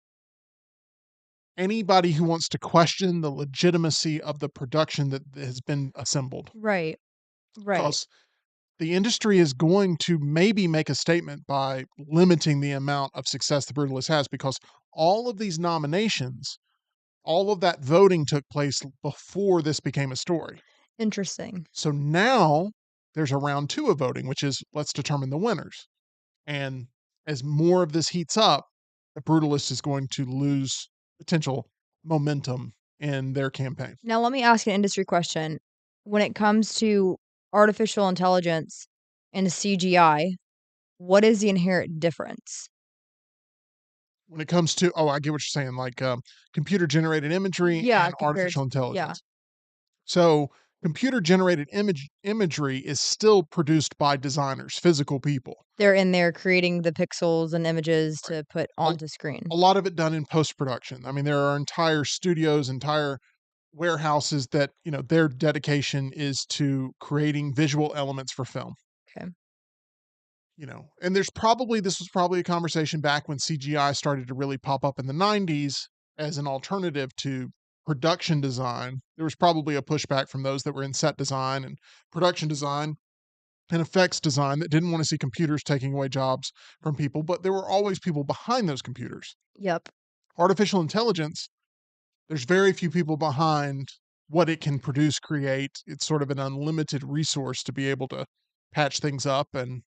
anybody who wants to question the legitimacy of the production that has been assembled. Right. Right. Because the industry is going to maybe make a statement by limiting the amount of success the Brutalist has, because all of these nominations, all of that voting took place before this became a story. Interesting. So now there's a round two of voting, which is let's determine the winners. And as more of this heats up, the Brutalist is going to lose potential momentum in their campaign. Now let me ask an industry question. When it comes to artificial intelligence and CGI, what is the inherent difference? When it comes to, oh, I get what you're saying, like computer generated imagery Yeah, and compared artificial yeah. intelligence. So computer generated imagery is still produced by designers, physical people. They're in there creating the pixels and images Right. to put A, onto screen. a lot of it done in post production. I mean, there are entire studios, entire warehouses that, their dedication is to creating visual elements for film. Okay. And this was probably a conversation back when CGI started to really pop up in the 90s as an alternative to production design. There was probably a pushback from those that were in set design and production design and effects design that didn't want to see computers taking away jobs from people, but there were always people behind those computers. Yep. Artificial intelligence, there's very few people behind what it can produce, create. It's sort of an unlimited resource to be able to patch things up and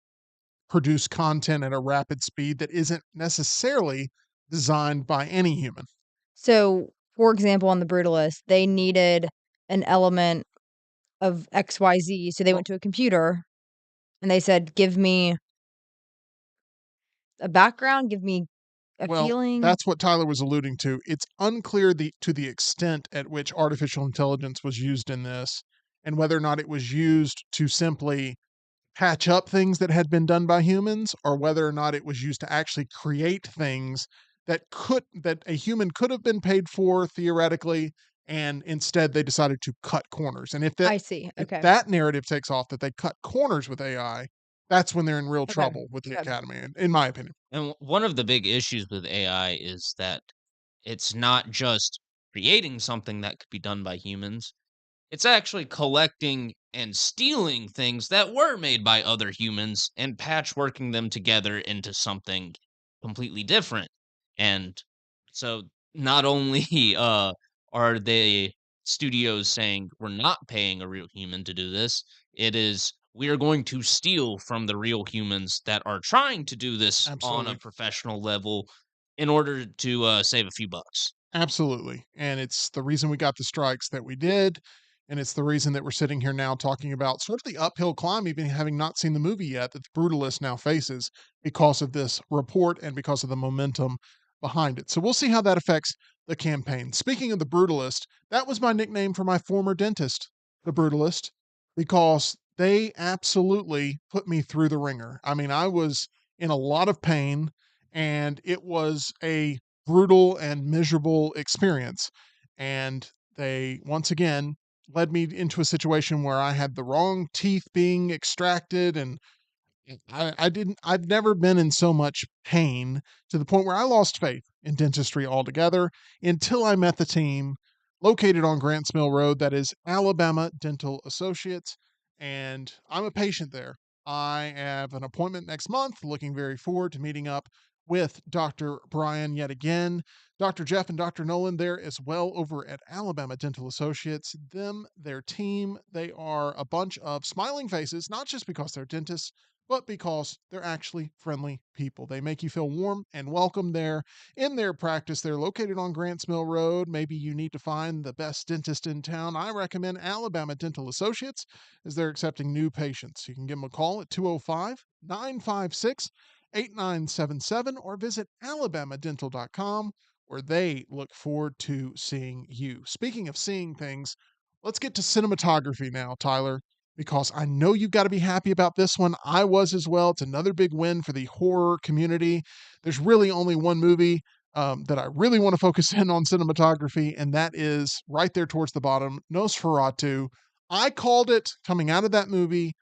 produce content at a rapid speed that isn't necessarily designed by any human. So, for example, on The Brutalist, they needed an element of XYZ, so they Well, went to a computer and they said, "Give me a background, give me a well, feeling." that's what Tyler was alluding to. It's unclear to the extent at which artificial intelligence was used in this, and whether or not it was used to simply patch up things that had been done by humans, or whether or not it was used to actually create things that a human could have been paid for theoretically, and instead they decided to cut corners. And I see, if okay, that narrative takes off, that they cut corners with AI, that's when they're in real okay, trouble with the okay. academy, in my opinion. And one of the big issues with AI is that it's not just creating something that could be done by humans. It's actually collecting and stealing things that were made by other humans and patchworking them together into something completely different. And so not only are the studios saying we're not paying a real human to do this, it is we are going to steal from the real humans that are trying to do this on a Absolutely. professional level in order to save a few bucks. Absolutely. And it's the reason we got the strikes that we did. And it's the reason that we're sitting here now talking about sort of the uphill climb, even having not seen the movie yet, that the Brutalist now faces because of this report and because of the momentum behind it. So we'll see how that affects the campaign. Speaking of the Brutalist, that was my nickname for my former dentist, the Brutalist, because they absolutely put me through the ringer. I mean, I was in a lot of pain, and it was a brutal and miserable experience. And they once again led me into a situation where I had the wrong teeth being extracted, and I've never been in so much pain to the point where I lost faith in dentistry altogether until I met the team located on Grants Mill Road that is Alabama Dental Associates. And I'm a patient there. I have an appointment next month, looking very forward to meeting up with Dr. Brian yet again. Dr. Jeff and Dr. Nolan there as well over at Alabama Dental Associates. Their team, they are a bunch of smiling faces, not just because they're dentists, but because they're actually friendly people. They make you feel warm and welcome there in their practice. They're located on Grants Mill Road. Maybe you need to find the best dentist in town. I recommend Alabama Dental Associates as they're accepting new patients. You can give them a call at 205 956 8977 or visit alabamadental.com where they look forward to seeing you. Speaking of seeing things, let's get to cinematography now, Tyler, because I know you've got to be happy about this one. I was as well. It's another big win for the horror community. There's really only one movie that I really want to focus in on cinematography, and that is right there towards the bottom, Nosferatu. I called it coming out of that movie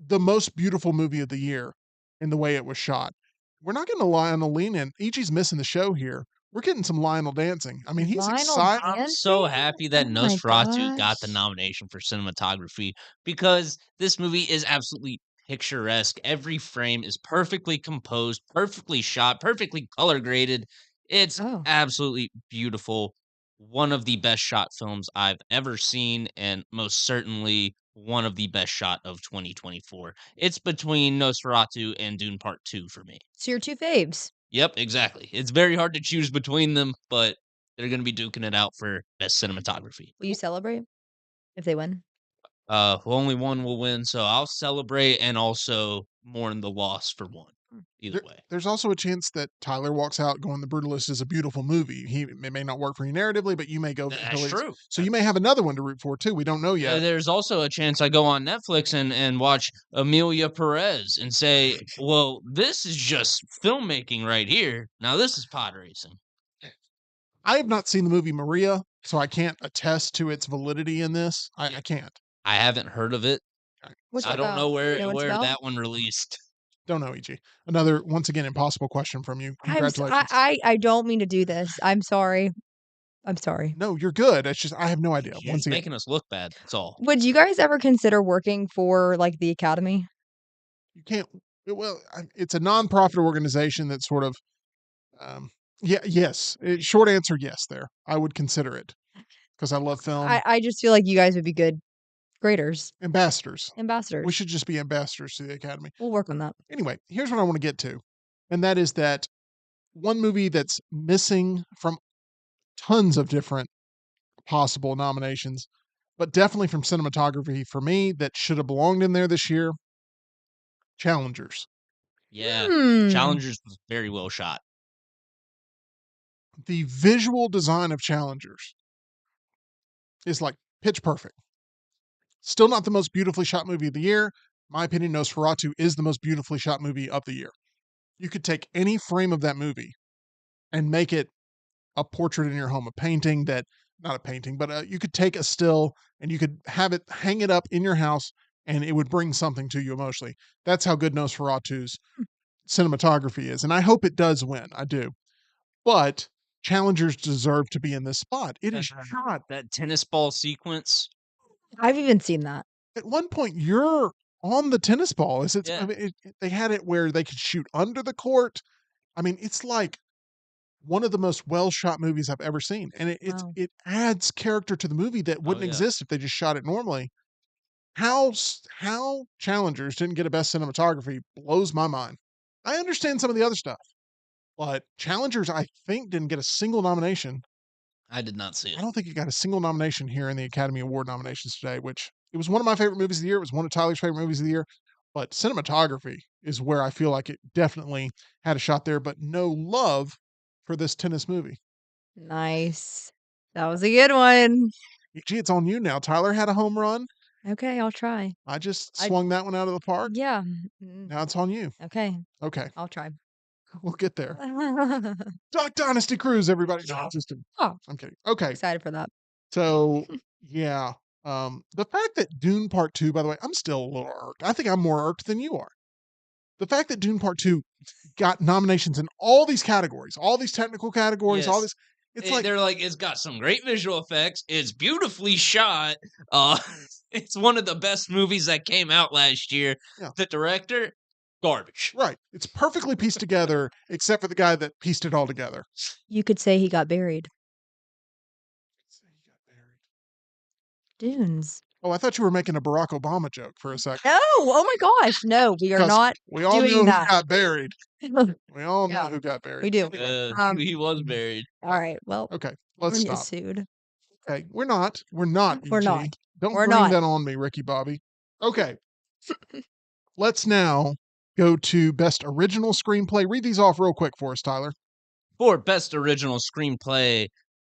the most beautiful movie of the year in the way it was shot. We're not getting a Lionel lean in. E.G.'s missing the show here. We're getting some Lionel dancing. I mean, he's Lionel excited. I'm so dancing? happy that Oh my Nosferatu got the gosh. nomination for cinematography because this movie is absolutely picturesque. Every frame is perfectly composed, perfectly shot, perfectly color graded. It's Oh, absolutely beautiful. One of the best shot films I've ever seen, and most certainly one of the best shot of 2024. It's between Nosferatu and Dune Part 2 for me. so your two faves. Yep, exactly. It's very hard to choose between them, but they're gonna be duking it out for best cinematography. Will you celebrate if they win? Only one will win, so I'll celebrate and also mourn the loss for one. Hmm. Either way. There's also a chance that Tyler walks out going, The Brutalist is a beautiful movie. It may not work for you narratively, but you may go That's believe. true. So you may have another one to root for too. We don't know yet. There's also a chance I go on Netflix and watch Amelia Perez and say, "Well, this is just filmmaking right here. Now this is pod racing." I have not seen the movie Maria, so I can't attest to its validity in this. Yeah, I can't. I haven't heard of it. What's I it don't know about? Do you know what it's where about? that one released. Don't know, EG. Another, once again, impossible question from you. Congratulations. I don't mean to do this. I'm sorry. I'm sorry. No, you're good. It's just, I have no idea. You're Once just again, making us look bad. That's all. Would you guys ever consider working for, like, the Academy? you can't, well, it's a nonprofit organization that sort of, um, yeah, yes. Short answer, yes, there. I would consider it because I love film. I just feel like you guys would be good graders, Ambassadors. We ambassadors. should just be ambassadors to the Academy. We'll work on that. Anyway, here's what I want to get to. And that is that one movie that's missing from tons of different possible nominations, but definitely from cinematography for me that should have belonged in there this year, Challengers. Yeah. Hmm. Challengers was very well shot. The visual design of Challengers is like pitch perfect. Still not the most beautifully shot movie of the year. My opinion, Nosferatu is the most beautifully shot movie of the year. You could take any frame of that movie and make it a portrait in your home, a painting that, not a painting, but you could take a still and you could have it, hang it up in your house, and it would bring something to you emotionally. That's how good Nosferatu's cinematography is. And I hope it does win. I do. But Challengers deserve to be in this spot. It is shot. That tennis ball sequence. I've even seen that. At one point, you're on the tennis ball. Is it? I Yeah. mean, they had it where they could shoot under the court. I mean, it's like one of the most well shot movies I've ever seen, and Wow. it adds character to the movie that Oh wouldn't yeah. exist if they just shot it normally. How Challengers didn't get a best cinematography blows my mind. I understand some of the other stuff, but Challengers I think didn't get a single nomination. I did not see I it. don't think it got a single nomination here in the Academy Award nominations today, which it was one of my favorite movies of the year. It was one of Tyler's favorite movies of the year, but cinematography is where I feel like it definitely had a shot there, but no love for this tennis movie. Nice. That was a good one. Gee, it's on you now. Tyler had a home run. Okay, I'll try. I just I swung that one out of the park. yeah. Mm, Now it's on you. okay, Okay, I'll try. we'll get there. Duck Dynasty Cruise, everybody. No, Oh, I'm kidding. Okay, excited for that. so yeah, the fact that Dune Part Two, by the way, I'm still a little irked. I think I'm more irked than you are. The fact that Dune Part Two got nominations in all these categories, all these technical categories, all Yes. this. It's like, They're like, it's got some great visual effects. It's beautifully shot. Uh, it's one of the best movies that came out last year. Yeah. The director, garbage. right. It's perfectly pieced together, except for the guy that pieced it all together. You could say he got buried. Dunes. Oh, I thought you were making a Barack Obama joke for a second. No! Oh my gosh, no, we are 'Cause not we all know doing who that. got buried. We all know Yeah, who got buried. we do. Anyway, He was buried. Alright, well, okay, we're let's gonna get stop. sued. Okay, we're not. We're not, We're EG. not. Don't We're bring not. that on me, Ricky Bobby. Okay. Let's now go to Best Original Screenplay. Read these off real quick for us, Tyler. For Best Original Screenplay,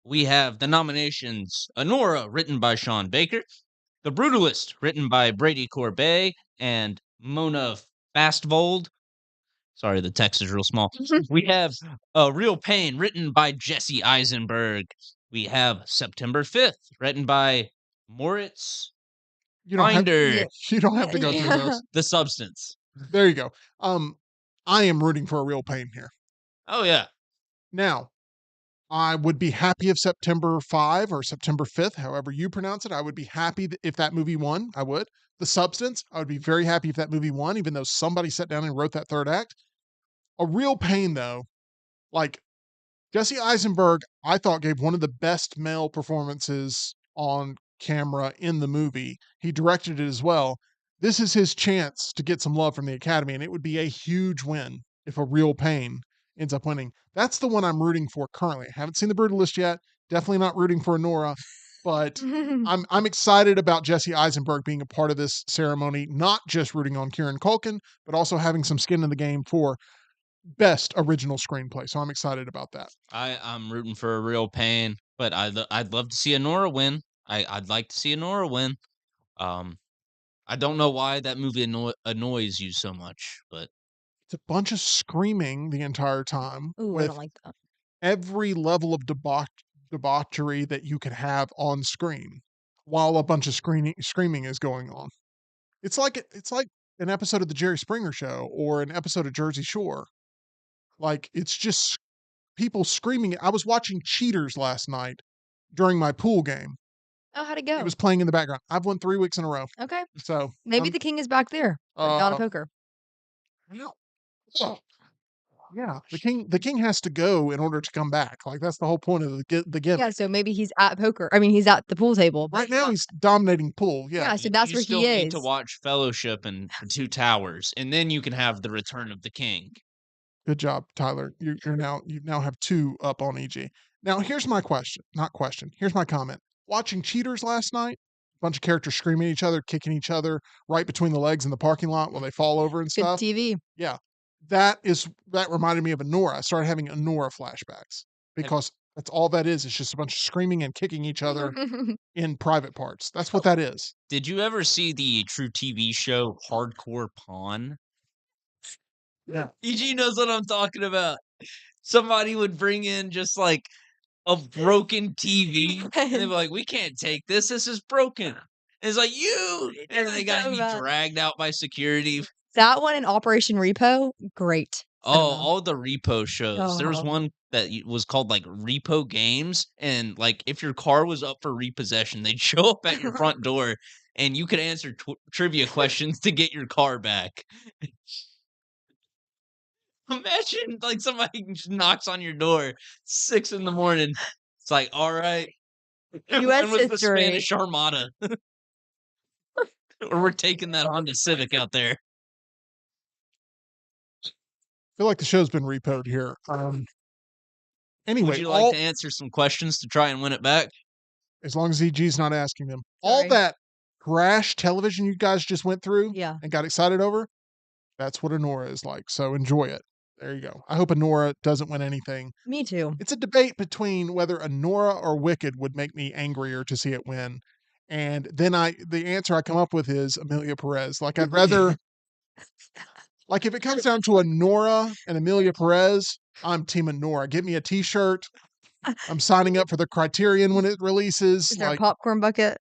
we have the nominations: Honora, written by Sean Baker; The Brutalist, written by Brady Corbet and Mona Fastvold. Sorry, the text is real small. We have Real Pain, written by Jesse Eisenberg. We have September 5th, written by Moritz You don't have Binder. you don't have to go through those. The Substance. There you go. I am rooting for a Real Pain here. Oh, yeah. Now, I would be happy if September 5 or September 5th, however you pronounce it, I would be happy if that movie won. I would. The Substance, I would be very happy if that movie won, even though somebody sat down and wrote that third act. A Real Pain, though, like Jesse Eisenberg, I thought gave one of the best male performances on camera in the movie. He directed it as well. This is his chance to get some love from the Academy, and it would be a huge win if A Real Pain ends up winning. That's the one I'm rooting for currently. I haven't seen The Brutalist yet. Definitely not rooting for Nora, but I'm excited about Jesse Eisenberg being a part of this ceremony, not just rooting on Kieran Culkin, but also having some skin in the game for Best Original Screenplay. So I'm excited about that. I'm rooting for a Real Pain, but I'd love to see Honora win. I'd like to see Honora win. I don't know why that movie annoys you so much, but It's a bunch of screaming the entire time Ooh, I with don't like that. every level of debauchery that you could have on screen while a bunch of screaming is going on. It's like an episode of the Jerry Springer Show or an episode of Jersey Shore. Like, it's just people screaming. I was watching Cheaters last night during my pool game. Oh, how'd it It go? was playing in the background. I've won 3 weeks in a row. Okay. So Maybe the king is back there, but not a poker. no. Oh, yeah, the king has to go in order to come back. Like, that's the whole point of the gimmick. Yeah, so maybe he's at poker. I mean, he's at the pool table. But Right now, he's dominating pool. Yeah. Yeah, so that's you where still he need is. to watch Fellowship and The Two Towers, and then you can have the Return of the King. Good job, Tyler. You now have 2 up on EG. Now, here's my question. Not question. Here's my comment. Watching Cheaters last night, a bunch of characters screaming at each other, kicking each other right between the legs in the parking lot when they fall over and Good stuff. TV. Yeah. That reminded me of Honora. I started having Honora flashbacks because that's all that is. It's just a bunch of screaming and kicking each other in private parts. That's what that is. Did you ever see the true TV show Hardcore Pawn? Yeah. EG knows what I'm talking about. Somebody would bring in just like a broken TV, and they'd be like, "We can't take this. This is broken." And it's like, "You!" And they got to be dragged out by security. That one in Operation Repo, great. Oh, all the repo shows. There was one that was called like Repo Games, and like if your car was up for repossession, they'd show up at your front door, and you could answer trivia questions to get your car back. Imagine like somebody just knocks on your door 6 in the morning. It's like, all right. US When was the history. Spanish Armada? Or we're taking that Honda Civic out there. I feel like the show's been repoed here. Anyway, Would you like to answer some questions to try and win it back? as long as EG's not asking them. Sorry. All that trash television you guys just went through Yeah. and got excited over, that's what Honora is like. So enjoy it. There you go. I hope Honora doesn't win anything. Me too. It's a debate between whether Honora or Wicked would make me angrier to see it win. And then the answer I come up with is Amelia Perez. Like, I'd rather, like, if it comes down to Honora and Amelia Perez, I'm Team Honora. Give me a t-shirt. I'm signing up for the Criterion when it releases. Is there Like, a popcorn bucket?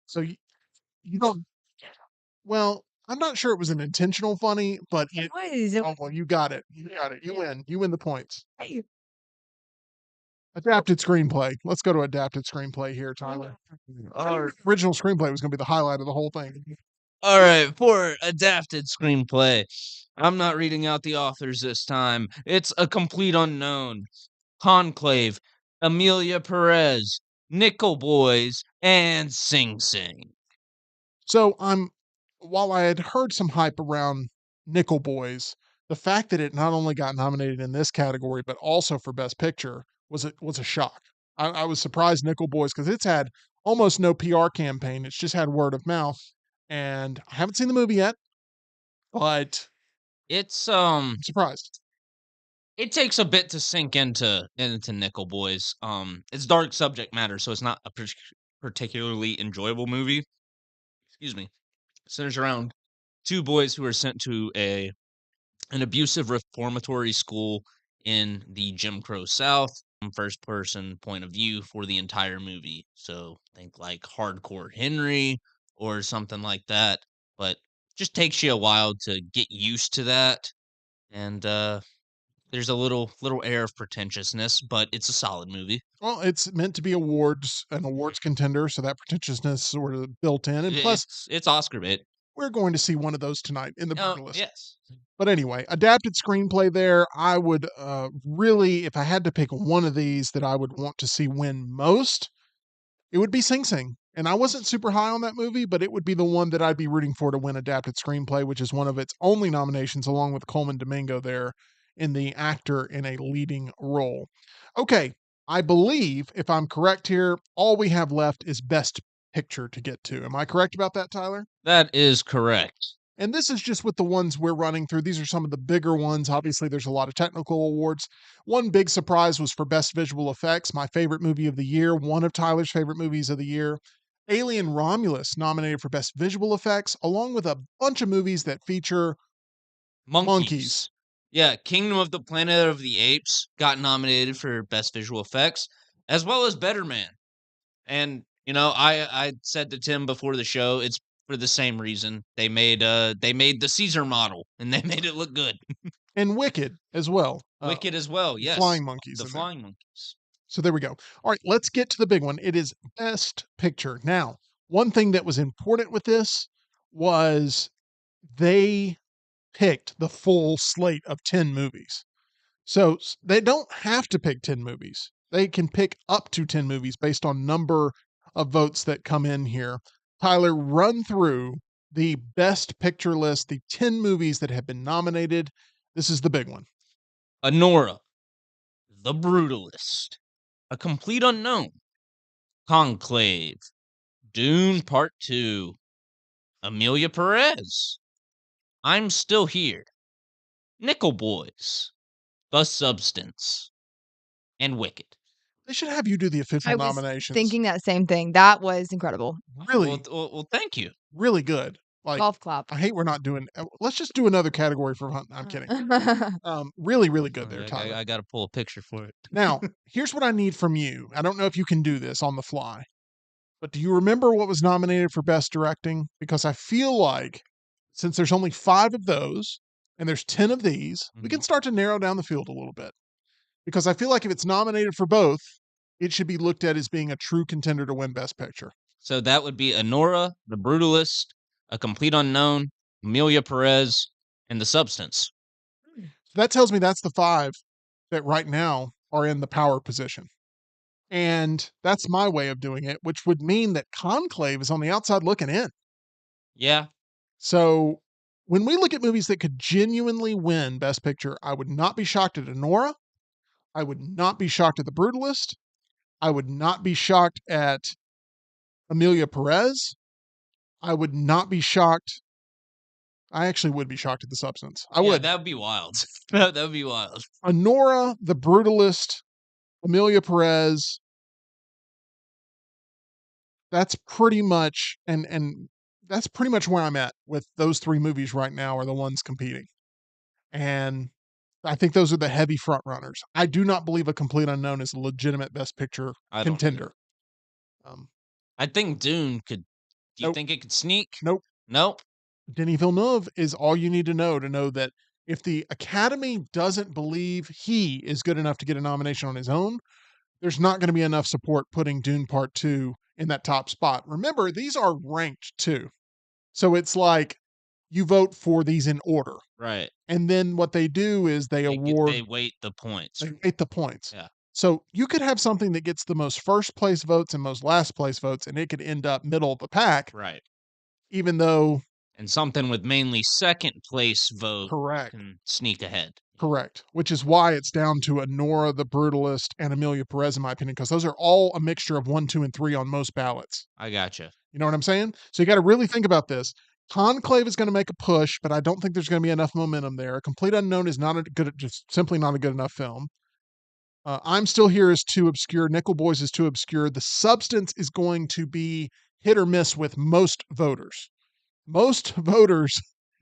so you don't Well, I'm not sure it was an intentional funny, but It it was. oh, well, you got it. You got it. You Yeah. win. You win the points. Hey. Adapted screenplay. Let's go to adapted screenplay here, Tyler. Original screenplay was gonna be the highlight of the whole thing. All right, for adapted screenplay, I'm not reading out the authors this time. It's A Complete Unknown, Conclave, Amelia Perez, Nickel Boys, and Sing Sing. So while I had heard some hype around Nickel Boys, the fact that it not only got nominated in this category, but also for Best Picture was a shock. I was surprised Nickel Boys because it's had almost no PR campaign. It's just had word of mouth. And I haven't seen the movie yet, but It's I'm surprised. it takes a bit to sink into Nickel Boys. It's dark subject matter, so it's not a particularly enjoyable movie. Excuse me. It centers around two boys who are sent to an abusive reformatory school in the Jim Crow South. First person point of view for the entire movie. So think like Hardcore Henry or something like that. But just takes you a while to get used to that. And there's a little air of pretentiousness, but it's a solid movie. Well, it's meant to be an awards contender, so that pretentiousness sort of built in. And plus, It's Oscar bait. we're going to see one of those tonight in the Oh, Brutalist. yes. But anyway, adapted screenplay there. I would really, if I had to pick one of these that I would want to see win most, it would be Sing Sing. And I wasn't super high on that movie, but it would be the one that I'd be rooting for to win adapted screenplay, which is one of its only nominations, along with Coleman Domingo there in the actor in a leading role. Okay, I believe, if I'm correct here, all we have left is Best Picture to get to. Am I correct about that, Tyler? That is correct. And this is just with the ones we're running through. These are some of the bigger ones. Obviously, there's a lot of technical awards. One big surprise was for Best Visual Effects, my favorite movie of the year, one of Tyler's favorite movies of the year. Alien Romulus nominated for Best Visual Effects, along with a bunch of movies that feature monkeys. Yeah, Kingdom of the Planet of the Apes got nominated for Best Visual Effects, as well as Better Man. And I said to Tim before the show, it's for the same reason. They made the Caesar model and they made it look good. And Wicked as well. Wicked as well, yes. Flying monkeys. The flying monkeys. So there we go. All right, let's get to the big one. It is Best Picture. Now, one thing that was important with this was they picked the full slate of 10 movies. So they don't have to pick 10 movies. They can pick up to 10 movies based on number of votes that come in here. Tyler, run through the Best Picture list, the 10 movies that have been nominated. This is the big one. Anora, The Brutalist, A Complete Unknown, Conclave, Dune Part 2, Amelia Perez, I'm Still Here, Nickel Boys, The Substance, and Wicked. They should have you do the official I was nominations. thinking that same thing. That was incredible. Really, Well, thank you. really good. Like, Golf clap. I hate we're not doing. Let's just do another category for fun. I'm kidding. Really, really good there, Tyler. I got to pull a picture for it. Now, here's what I need from you. I don't know if you can do this on the fly, but do you remember what was nominated for Best Directing? Because I feel like since there's only 5 of those and there's 10 of these, we can start to narrow down the field a little bit. Because I feel like if it's nominated for both, it should be looked at as being a true contender to win Best Picture. So that would be Anora, The Brutalist, A Complete Unknown, Amelia Perez, and The Substance. So that tells me that's the 5 that right now are in the power position. And that's my way of doing it, which would mean that Conclave is on the outside looking in. Yeah. So when we look at movies that could genuinely win Best Picture, I would not be shocked at Anora. I would not be shocked at The Brutalist. I would not be shocked at Amelia Perez. I would not be shocked. I actually would be shocked at The Substance. I would. That would be wild. That would be wild. Anora, The Brutalist, Amelia Perez. That's pretty much and that's pretty much where I'm at with those 3 movies right now are the ones competing. And I think those are the heavy front runners. I do not believe A Complete Unknown is a legitimate Best Picture contender. I think Dune could. Do you think it could sneak? Nope. Nope. Denis Villeneuve is all you need to know that if the Academy doesn't believe he is good enough to get a nomination on his own, there's not going to be enough support putting Dune Part 2 in that top spot. Remember, these are ranked too. So it's like you vote for these in order. Right. And then what they do is they They weight the points. weight the points. Yeah. So you could have something that gets the most first place votes and most last place votes, and it could end up middle of the pack, Right. even though And something with mainly second place vote correct. can sneak ahead. Correct. Which is why it's down to a Nora the Brutalist and Amelia Perez, in my opinion, because those are all a mixture of 1, 2, and 3 on most ballots. I gotcha. You know what I'm saying? So you got to really think about this. Conclave is going to make a push, but I don't think there's going to be enough momentum there. A Complete Unknown is not a good, just simply not a good enough film. I'm Still Here is too obscure. Nickel Boys is too obscure. The substance is going to be hit or miss with most voters. Most voters.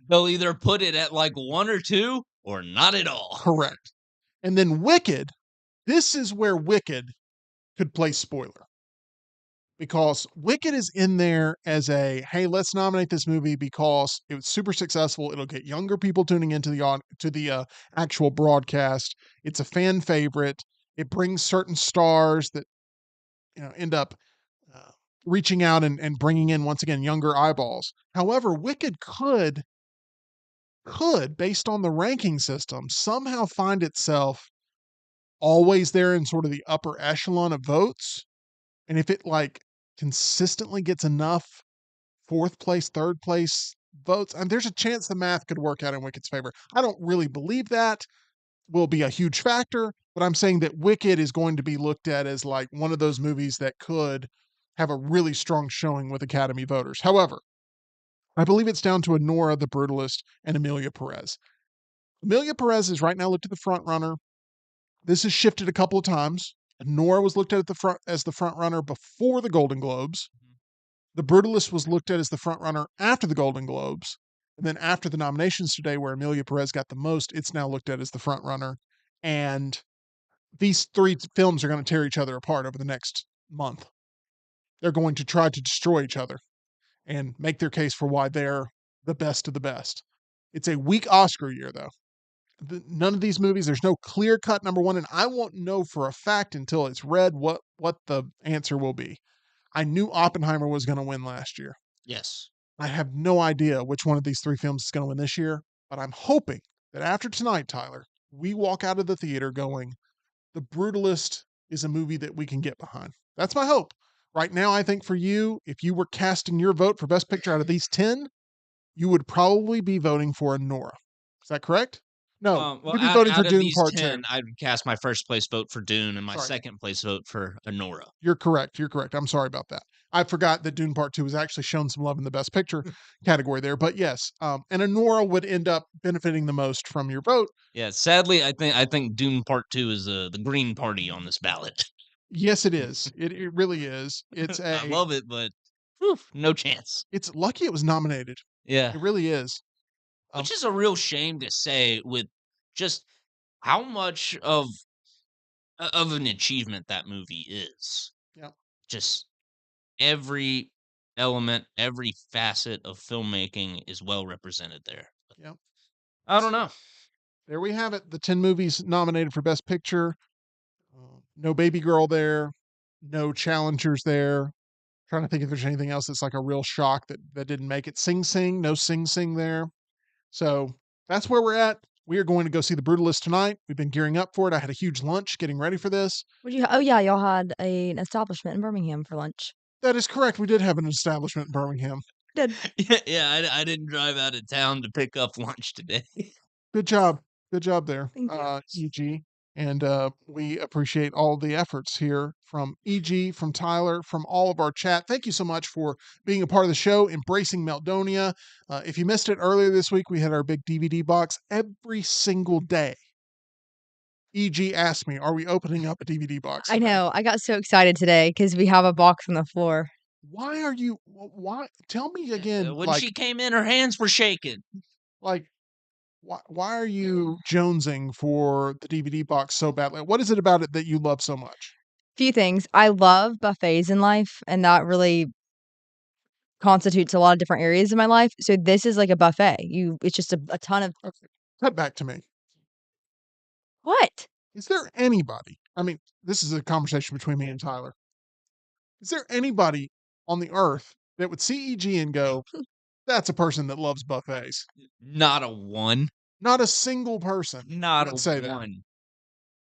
They'll either put it at like 1 or 2 or not at all. Correct. And then Wicked, this is where Wicked could play spoiler. Because Wicked is in there as a, hey, let's nominate this movie because it was super successful. It'll get younger people tuning into the actual broadcast. It's a fan favorite. It brings certain stars that end up reaching out and bringing in once again younger eyeballs. However, Wicked could, based on the ranking system, somehow find itself always there in sort of the upper echelon of votes. And if it like consistently gets enough fourth place, third place votes, and there's a chance the math could work out in Wicked's favor. I don't really believe that will be a huge factor, but I'm saying that Wicked is going to be looked at as like one of those movies that could have a really strong showing with Academy voters. However, I believe it's down to a Nora the Brutalist and Amelia Perez. Amelia Perez is right now looked at the front runner. This has shifted a couple of times. Nora was looked at the front as the front runner before the Golden Globes. The Brutalist was looked at as the front runner after the Golden Globes. And then after the nominations today, where Amelia Perez got the most, it's now looked at as the front runner. And these three films are going to tear each other apart over the next month. They're going to try to destroy each other and make their case for why they're the best of the best. It's a weak Oscar year, though. None of these movies, there's no clear cut number one, and I won't know for a fact until it's read what the answer will be. I knew Oppenheimer was going to win last year. Yes. I have no idea which one of these three films is going to win this year, but I'm hoping that after tonight, Tyler, we walk out of the theater going, The Brutalist is a movie that we can get behind. That's my hope. Right now, I think for you, if you were casting your vote for Best Picture out of these 10, you would probably be voting for a Nora. Is that correct? No, Well, you'd be voting for out of Dune these Part 10, 2. I would cast my first place vote for Dune and my Sorry. second place vote for Anora. You're correct. You're correct. I'm sorry about that. I forgot that Dune Part 2 was actually shown some love in the Best Picture category there. But yes, and Anora would end up benefiting the most from your vote. Yeah, sadly, I think Dune Part 2 is the Green Party on this ballot. Yes, it is. It really is. It's I love it, but whew, no chance. It's lucky it was nominated. Yeah. It really is. Which is a real shame to say with just how much of an achievement that movie is. Yeah. Just every element, every facet of filmmaking is well represented there. Yeah. I don't know. There we have it. The 10 movies nominated for Best Picture. No Baby Girl there. No challengers there. Trying to think if there's anything else that's like a real shock that didn't make it. Sing Sing. No Sing Sing there. So that's where we're at. We are going to go see The Brutalist tonight. We've been gearing up for it. I had a huge lunch getting ready for this. Oh yeah, y'all had an establishment in Birmingham for lunch. That is correct. We did have an establishment in Birmingham. Did. I didn't drive out of town to pick up lunch today. Good job. Good job there, Thank you. EG. And we appreciate all the efforts here from EG, from Tyler, from all of our chat. Thank you so much for being a part of the show, embracing Meltdonia. If you missed it earlier this week, we had our big DVD box every single day. EG asked me, are we opening up a DVD box I today? know. I got so excited today because we have a box on the floor. Why? Tell me again, When like, she came in, her hands were shaking. like, why are you jonesing for the DVD box so badly? What is it about it that you love so much? Few things. I love buffets in life, and that really constitutes a lot of different areas of my life. So this is like a buffet. It's just a ton of Okay. Cut back to me. what? Is there anybody, I mean, this is a conversation between me and Tyler. Is there anybody on the earth that would see EG and go, that's a person that loves buffets? Not a one. Not a single person Not would a say that. one.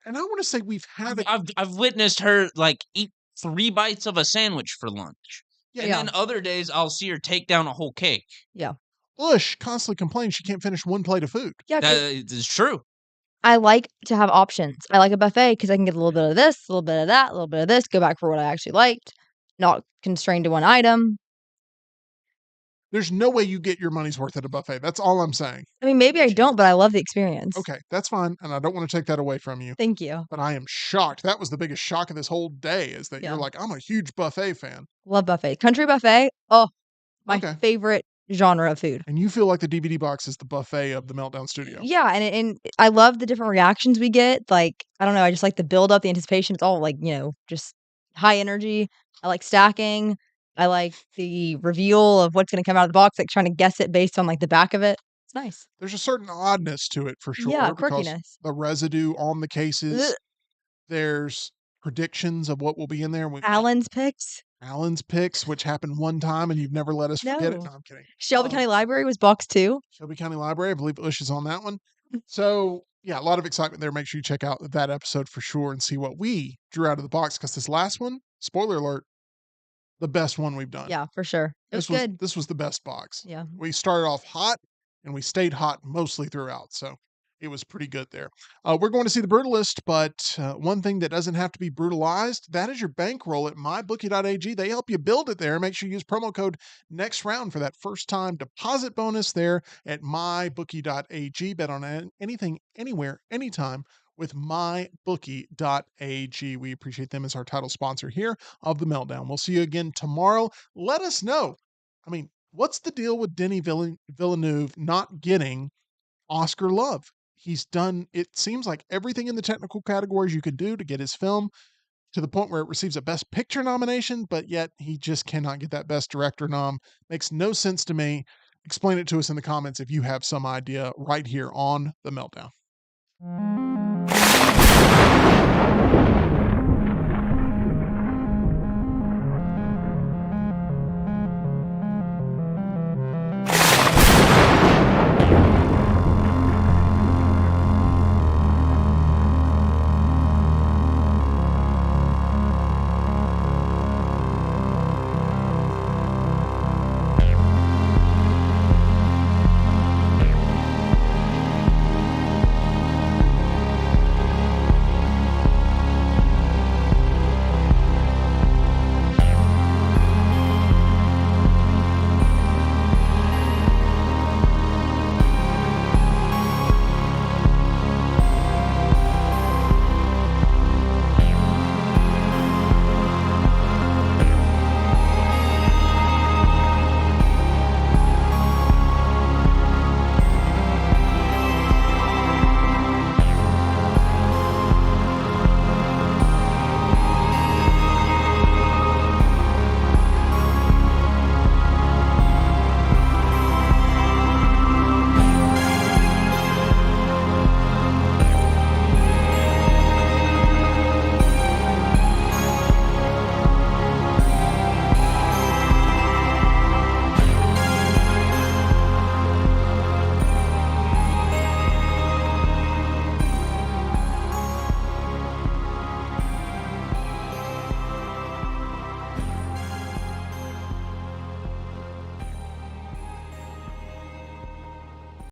And I want to say we've had a I've witnessed her like eat 3 bites of a sandwich for lunch. And Yeah. then other days I'll see her take down a whole cake. Yeah. Ush constantly complains she can't finish one plate of food. Yeah, 'cause That is true. I like to have options. I like a buffet because I can get a little bit of this, a little bit of that, a little bit of this, go back for what I actually liked, not constrained to one item. There's no way you get your money's worth at a buffet. That's all I'm saying. I mean, maybe I don't, but I love the experience. Okay, that's fine. And I don't want to take that away from you. Thank you. But I am shocked. That was the biggest shock of this whole day is that Yeah. you're like, I'm a huge buffet fan. Love buffet. Country buffet. Oh, my Okay. favorite genre of food. And you feel like the DVD box is the buffet of the Meltdown studio. Yeah, and I love the different reactions we get. Like, I don't know, I just like the build up, the anticipation. It's all like, just high energy. I like stacking. I like the reveal of what's going to come out of the box, like trying to guess it based on like the back of it. It's nice. There's a certain oddness to it for sure. Yeah, because quirkiness. the residue on the cases, Ugh. there's predictions of what will be in there. Alan's picks. Alan's picks, which happened one time and you've never let us forget it. No. No, I'm kidding. Shelby County Library was box 2. Shelby County Library. I believe Ush is on that one. So, yeah, a lot of excitement there. Make sure you check out that episode for sure and see what we drew out of the box because this last one, spoiler alert, the best one we've done. Yeah, for sure. It was good. This was the best box. Yeah. We started off hot and we stayed hot mostly throughout. So it was pretty good there. We're going to see The Brutalist, but one thing that doesn't have to be brutalized, that is your bankroll at mybookie.ag. They help you build it there. Make sure you use promo code next round for that first time deposit bonus there at mybookie.ag. Bet on anything, anywhere, anytime with mybookie.ag. We appreciate them as our title sponsor here of The Meltdown. We'll see you again tomorrow. Let us know. I mean, what's the deal with Denis Villeneuve not getting Oscar love? He's done, it seems like everything in the technical categories you could do to get his film to the point where it receives a Best Picture nomination, but yet he just cannot get that Best Director nom. Makes no sense to me. Explain it to us in the comments if you have some idea right here on The Meltdown.